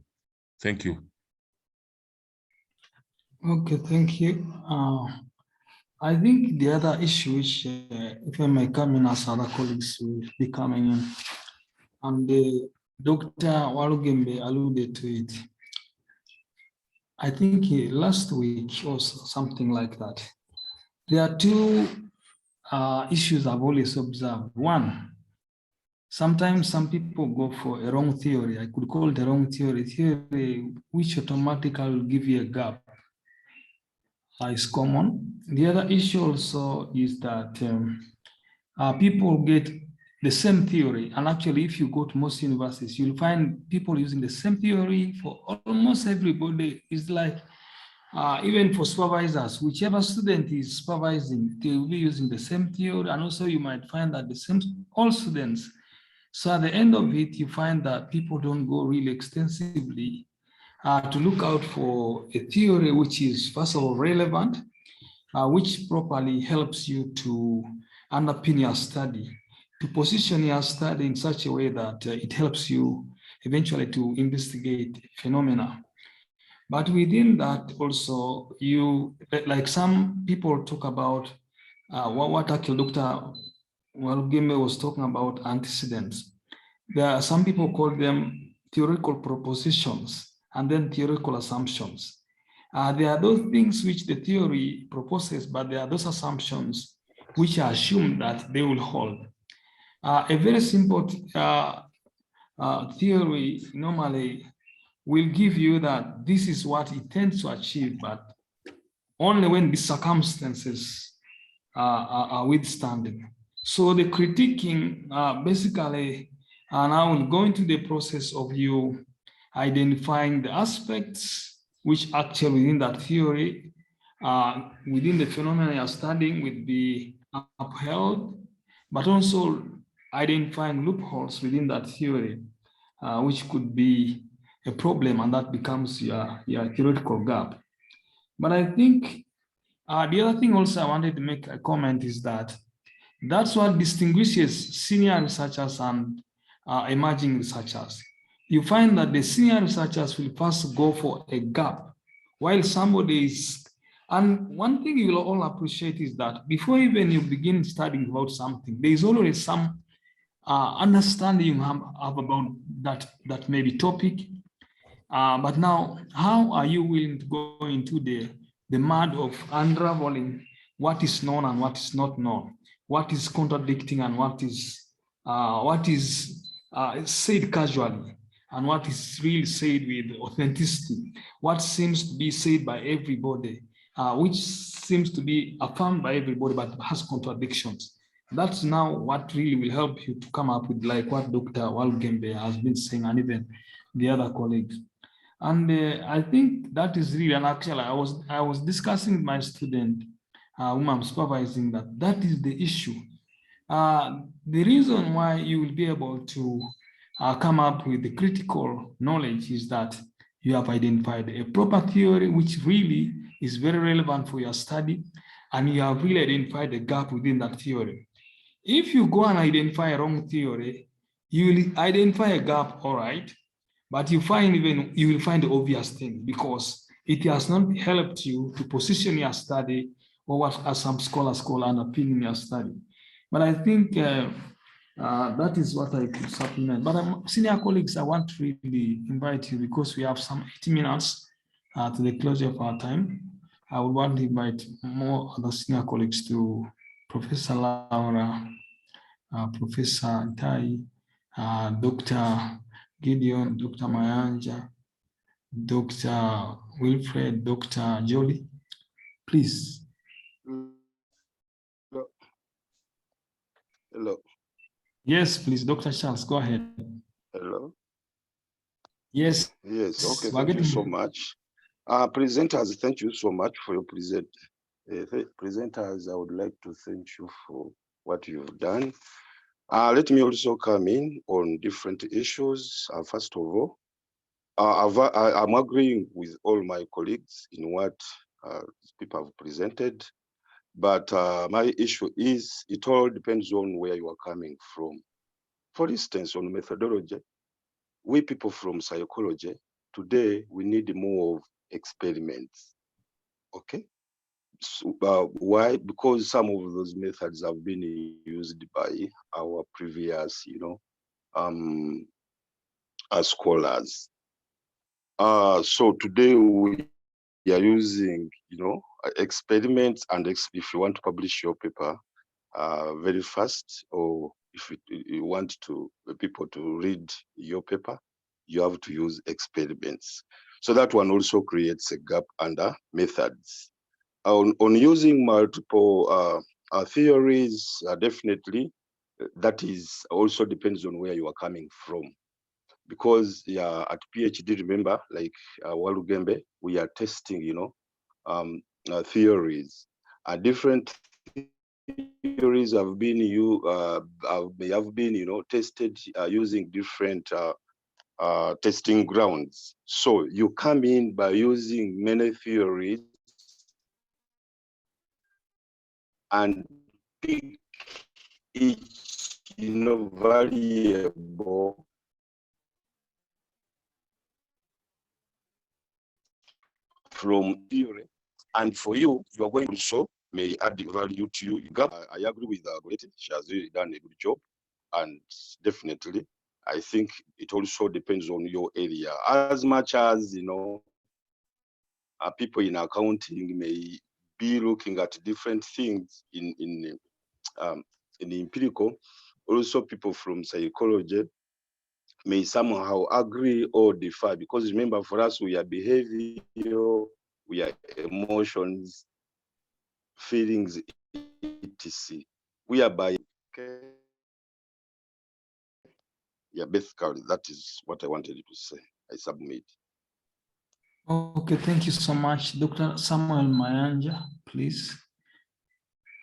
Thank you. Okay, thank you. I think the other issue, which if I may come in as other colleagues will be coming in, and Dr. Walugembe alluded to it. I think last week or something like that. There are two issues I've always observed. One, sometimes some people go for a wrong theory. I could call it a wrong theory which automatically will give you a gap. Is common. The other issue also is that people get the same theory. And actually, if you go to most universities, you'll find people using the same theory for almost everybody. It's like, even for supervisors, whichever student is supervising, they will be using the same theory. And also you might find that all students. So at the end of it, you find that people don't go really extensively to look out for a theory which is first of all relevant, which properly helps you to underpin your study, to position your study in such a way that it helps you eventually to investigate phenomena. But within that also, like some people talk about what actually Dr. Walugembe was talking about antecedents. There are some people call them theoretical propositions and then theoretical assumptions. There are those things which the theory proposes, but there are those assumptions which are assumed that they will hold. A very simple theory normally will give you that this is what it tends to achieve, but only when the circumstances are withstanding. So the critiquing basically now will go into the process of you identifying the aspects which actually within that theory, within the phenomena you're studying will be upheld, but also identifying loopholes within that theory, which could be a problem, and that becomes your theoretical gap. But I think the other thing also I wanted to make a comment is that that's what distinguishes senior researchers and emerging researchers. You find that the senior researchers will first go for a gap, while somebody is, and one thing you will all appreciate is that before even you begin studying about something, there is already some understanding you have about that maybe topic. But now, how are you willing to go into the mud of unraveling what is known and what is not known, what is contradicting and what is said casually, and what is really said with authenticity, what seems to be said by everybody, which seems to be affirmed by everybody but has contradictions. That's now what really will help you to come up with, like what Dr. Walgembe has been saying, and even the other colleagues. And I think that is really, and actually I was discussing with my student whom I'm supervising, that is the issue. The reason why you will be able to come up with the critical knowledge is that you have identified a proper theory which really is very relevant for your study, and you have really identified the gap within that theory. If you go and identify a wrong theory, you will identify a gap, all right, but you will find the obvious thing, because it has not helped you to position your study, or what as some scholars call underpinning your study. But I think that is what I could supplement. But senior colleagues, I want to really invite you, because we have some 80 minutes to the closure of our time. I would want to invite more other senior colleagues to Professor Laura, Professor Tai, Dr. Gideon, Dr. Mayanja, Dr. Wilfred, Dr. Jolie, please. Hello. Yes, please, Dr. Charles, go ahead. Hello. Yes. Yes. Okay. Thank you so much. Presenters, thank you so much for your present. Presenters, I would like to thank you for what you've done. Let me also come in on different issues. First of all, I'm agreeing with all my colleagues in what people have presented. But my issue is, it all depends on where you are coming from. For instance, on methodology, we people from psychology, today we need more of experiments, okay? So, why? Because some of those methods have been used by our previous, scholars. So today we are using, experiments, and if you want to publish your paper very fast, or if you want people to read your paper, you have to use experiments. So that one also creates a gap under methods. On using multiple theories, definitely, that is also depends on where you are coming from. Because at PhD, remember, like Walugembe, we are testing, theories. Different theories have been tested using different testing grounds. So you come in by using many theories and pick each variable from theory, and for you are going to show may add value to you. I agree with Goretti. She has really done a good job, and definitely I think it also depends on your area. As much as people in accounting may be looking at different things in the empirical, also people from psychology may somehow agree or differ, because remember, for us, we are behavioral, we are emotions, feelings, etc. We are by, okay. Yeah, basically, that is what I wanted to say. I submit. Okay, thank you so much. Dr. Samuel Mayanja, please,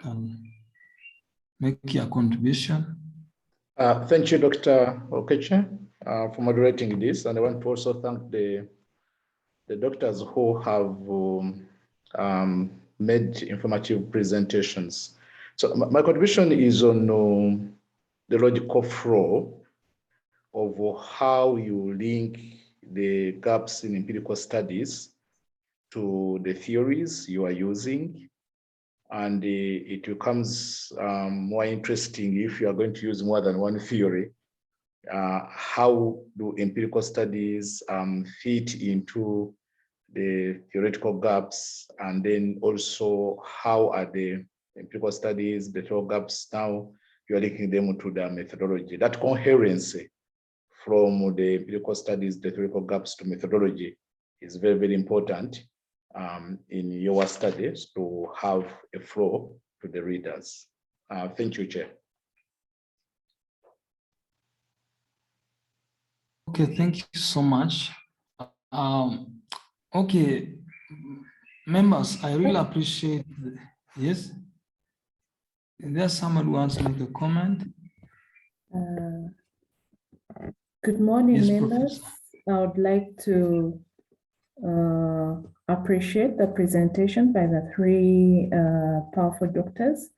can make your contribution. Thank you, Dr. Okeche, for moderating this. And I want to also thank the doctors who have made informative presentations. So my contribution is on the logical flow of how you link the gaps in empirical studies to the theories you are using. And it becomes more interesting if you are going to use more than one theory. How do empirical studies fit into the theoretical gaps? And then also, how are the empirical studies, the theoretical gaps, now you are linking them to the methodology? That coherency from the empirical studies, the theoretical gaps to methodology is very, very important in your studies to have a flow to the readers. Thank you, Chair. Okay, thank you so much. Okay, members, I really appreciate, yes? Is there someone who wants to make a comment? Good morning, Yes, members. Professor. I would like to appreciate the presentation by the three powerful doctors.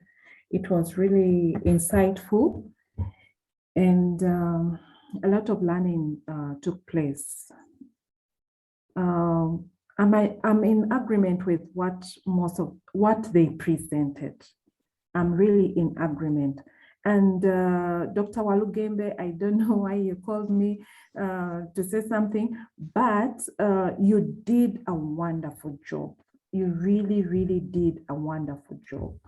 It was really insightful, and a lot of learning took place. I'm in agreement with most of what they presented. I'm really in agreement. And Dr. Walugembe, I don't know why you called me to say something, but you did a wonderful job. You really, really did a wonderful job.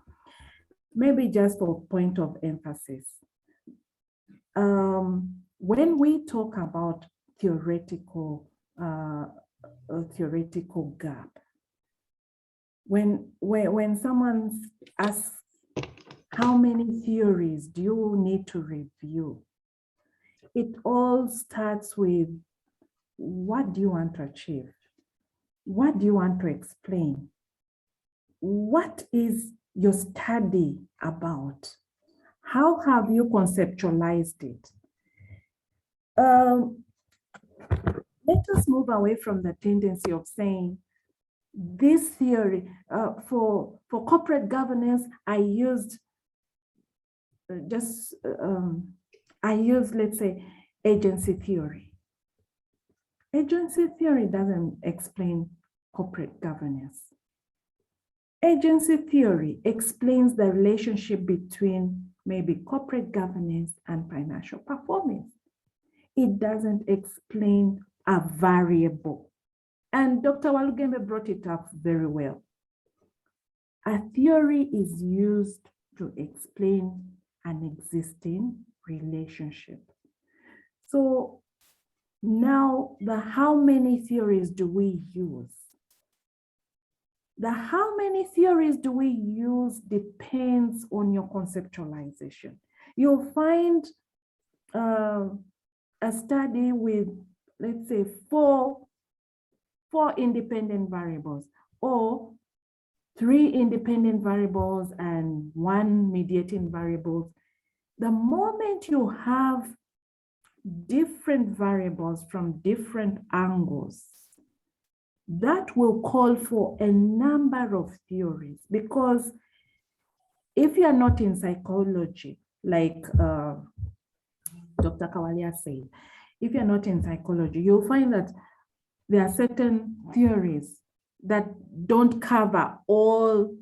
Maybe just for point of emphasis. When we talk about theoretical gap, when someone asks, how many theories do you need to review? It all starts with, what do you want to achieve? What do you want to explain? What is your study about? How have you conceptualized it? Let us move away from the tendency of saying, this theory, for corporate governance, I used let's say, agency theory. Agency theory doesn't explain corporate governance. Agency theory explains the relationship between maybe corporate governance and financial performance. It doesn't explain a variable. And Dr. Walugembe brought it up very well. A theory is used to explain an existing relationship. So now, the how many theories do we use? The how many theories do we use depends on your conceptualization. You'll find a study with, let's say, four independent variables, or 3 independent variables and 1 mediating variable. The moment you have different variables from different angles, that will call for a number of theories, because if you are not in psychology, like Dr. Kawalia said, if you're not in psychology, you'll find that there are certain theories that don't cover all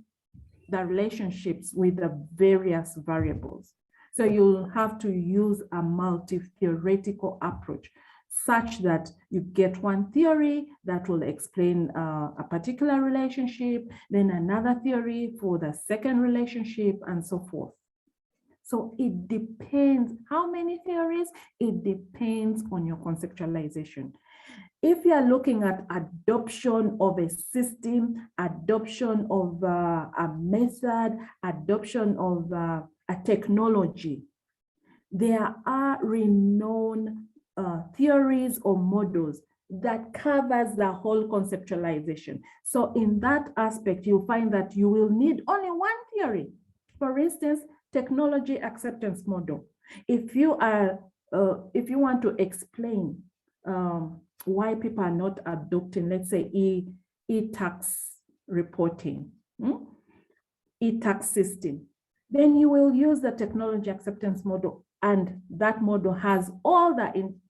the relationships with the various variables. So you'll have to use a multi-theoretical approach, such that you get one theory that will explain a particular relationship, then another theory for the second relationship, and so forth. So it depends. How many theories? It depends on your conceptualization. If you are looking at adoption of a system, adoption of a method, adoption of a technology, there are renowned theories or models that covers the whole conceptualization. So in that aspect, you'll find that you will need only one theory. For instance, technology acceptance model. If you want to explain why people are not adopting, let's say, e-tax reporting, e-tax system, then you will use the technology acceptance model, and that model has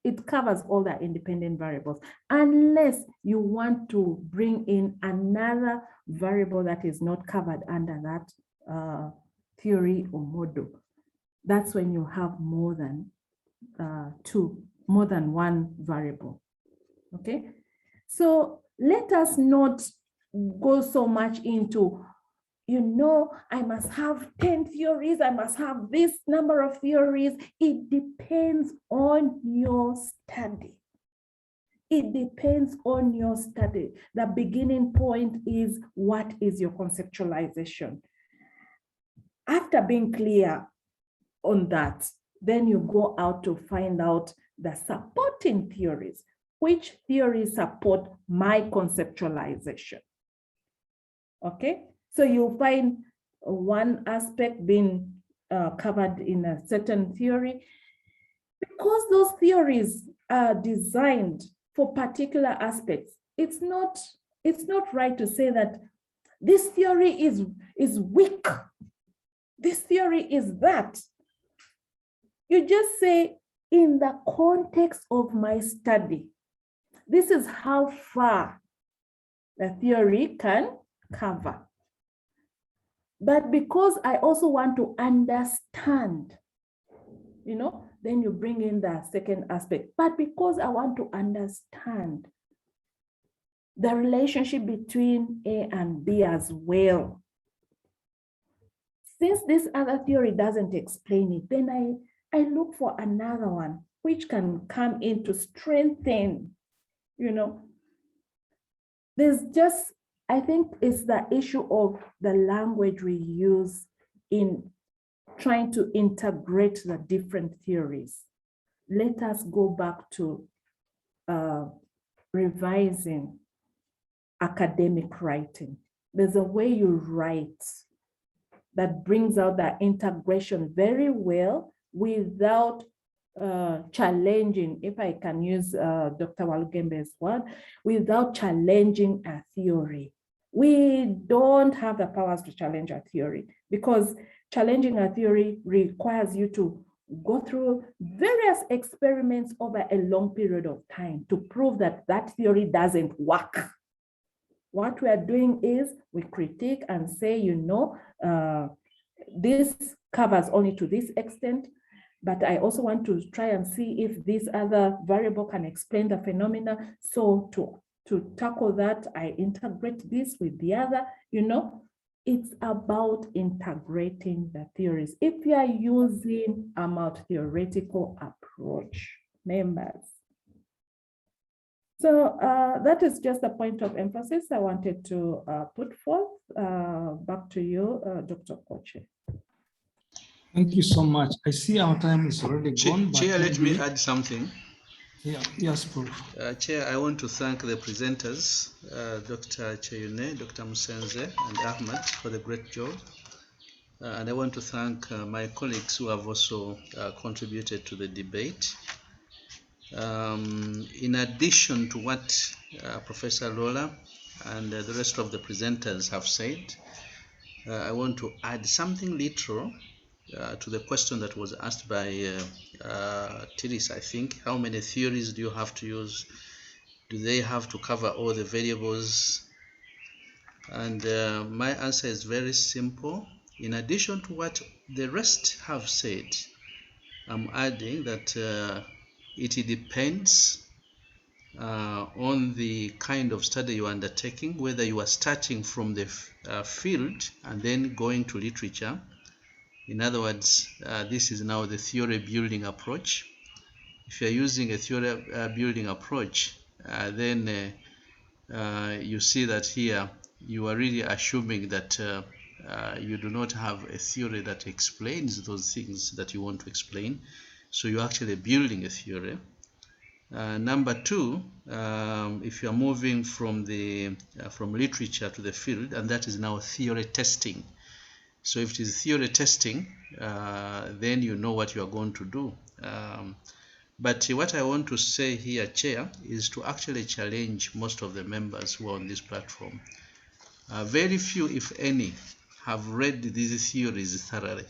it covers all the independent variables, unless you want to bring in another variable that is not covered under that theory or model. That's when you have more than one variable. Okay, so let us not go so much into, I must have 10 theories, I must have this number of theories. It depends on your study. It depends on your study. The beginning point is, what is your conceptualization? After being clear on that, then you go out to find out the supporting theories. Which theories support my conceptualization? Okay, so you'll find one aspect being covered in a certain theory. Because those theories are designed for particular aspects, it's not right to say that this theory is weak. This theory is that. You just say, in the context of my study, this is how far the theory can cover. But because I also want to understand, then you bring in the second aspect. But because I want to understand the relationship between A and B as well, since this other theory doesn't explain it, then I look for another one which can come in to strengthen, There's just, I think it's the issue of the language we use in trying to integrate the different theories. Let us go back to revising academic writing. There's a way you write that brings out the integration very well without challenging, if I can use Dr. Walugembe's word, without challenging a theory. We don't have the powers to challenge a theory, because challenging a theory requires you to go through various experiments over a long period of time to prove that that theory doesn't work. What we are doing is we critique and say, this covers only to this extent, but I also want to try and see if this other variable can explain the phenomena. So to tackle that, I integrate this with the other, It's about integrating the theories. If you are using a multi-theoretical approach, members. So that is just a point of emphasis I wanted to put forth. Back to you, Dr. Koche. Thank you so much. I see our time is already gone. Chair, let me add something. Yeah, yes, Prof. Chair, I want to thank the presenters, Dr. Cheyune, Dr. Musenze, and Ahmad for the great job. And I want to thank my colleagues who have also contributed to the debate. In addition to what Professor Lola and the rest of the presenters have said, I want to add something little to the question that was asked by Tiris, I think. How many theories do you have to use? Do they have to cover all the variables? And my answer is very simple. In addition to what the rest have said, I'm adding that it depends on the kind of study you're undertaking, whether you are starting from the field and then going to literature. In other words, this is now the theory building approach. If you're using a theory building approach, then you see that here you are really assuming that you do not have a theory that explains those things that you want to explain. So you're actually building a theory. Number two, if you're moving from literature to the field, and that is now theory testing. So if it is theory testing, then you know what you are going to do. But what I want to say here, Chair, is to actually challenge most of the members who are on this platform. Very few, if any, have read these theories thoroughly.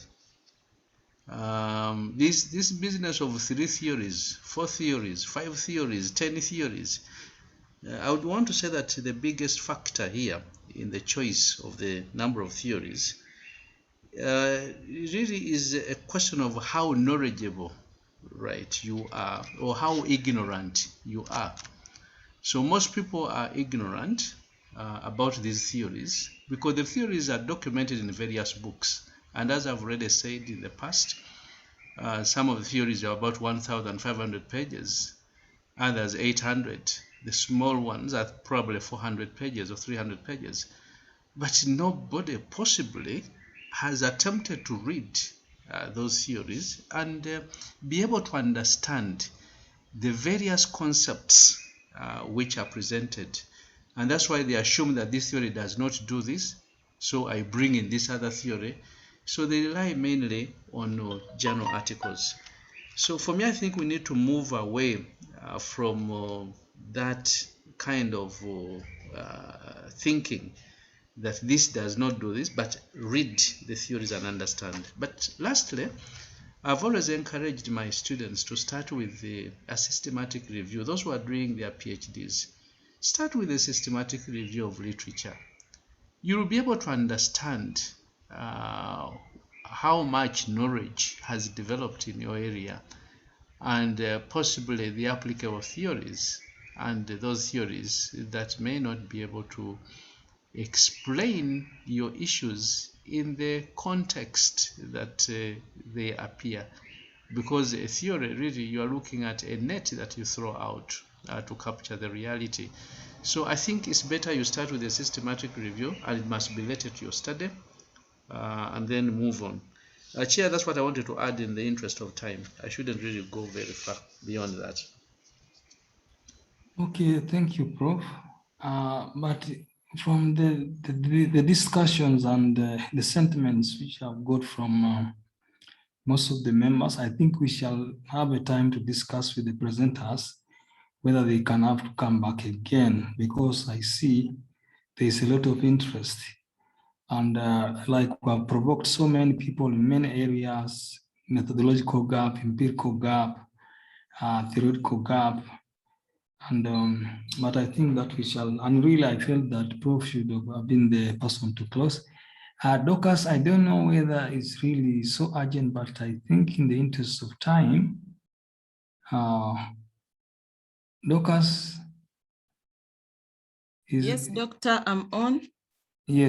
This business of 3 theories, 4 theories, 5 theories, 10 theories, I would want to say that the biggest factor here in the choice of the number of theories really is a question of how knowledgeable, right, you are, or how ignorant you are. So most people are ignorant about these theories because the theories are documented in various books. And as I've already said in the past, some of the theories are about 1,500 pages, others 800. The small ones are probably 400 pages or 300 pages. But nobody possibly has attempted to read those theories and be able to understand the various concepts which are presented. And that's why they assume that this theory does not do this, so I bring in this other theory. So they rely mainly on journal articles. So for me, I think we need to move away from that kind of thinking that this does not do this, but read the theories and understand. But lastly, I've always encouraged my students to start with a systematic review. Those who are doing their PhDs, start with a systematic review of literature. You will be able to understand how much knowledge has developed in your area and possibly the applicable theories and those theories that may not be able to explain your issues in the context that they appear. Because a theory, really, you are looking at a net that you throw out to capture the reality. So I think it's better you start with a systematic review, and it must be related to your study, and then move on. Chair, that's what I wanted to add in the interest of time. I shouldn't really go very far beyond that. Okay, thank you, Prof. But from the discussions and the sentiments which I've got from most of the members, I think we shall have a time to discuss with the presenters whether they can have to come back again, because I see there's a lot of interest. And like we have provoked so many people in many areas, methodological gap, empirical gap, theoretical gap. And but I think that we shall, and really I felt that Prof should have been the person to close. Dorcas, I don't know whether it's really so urgent, but I think in the interest of time, Dorcas is... Yes, Doctor, I'm on. Yes.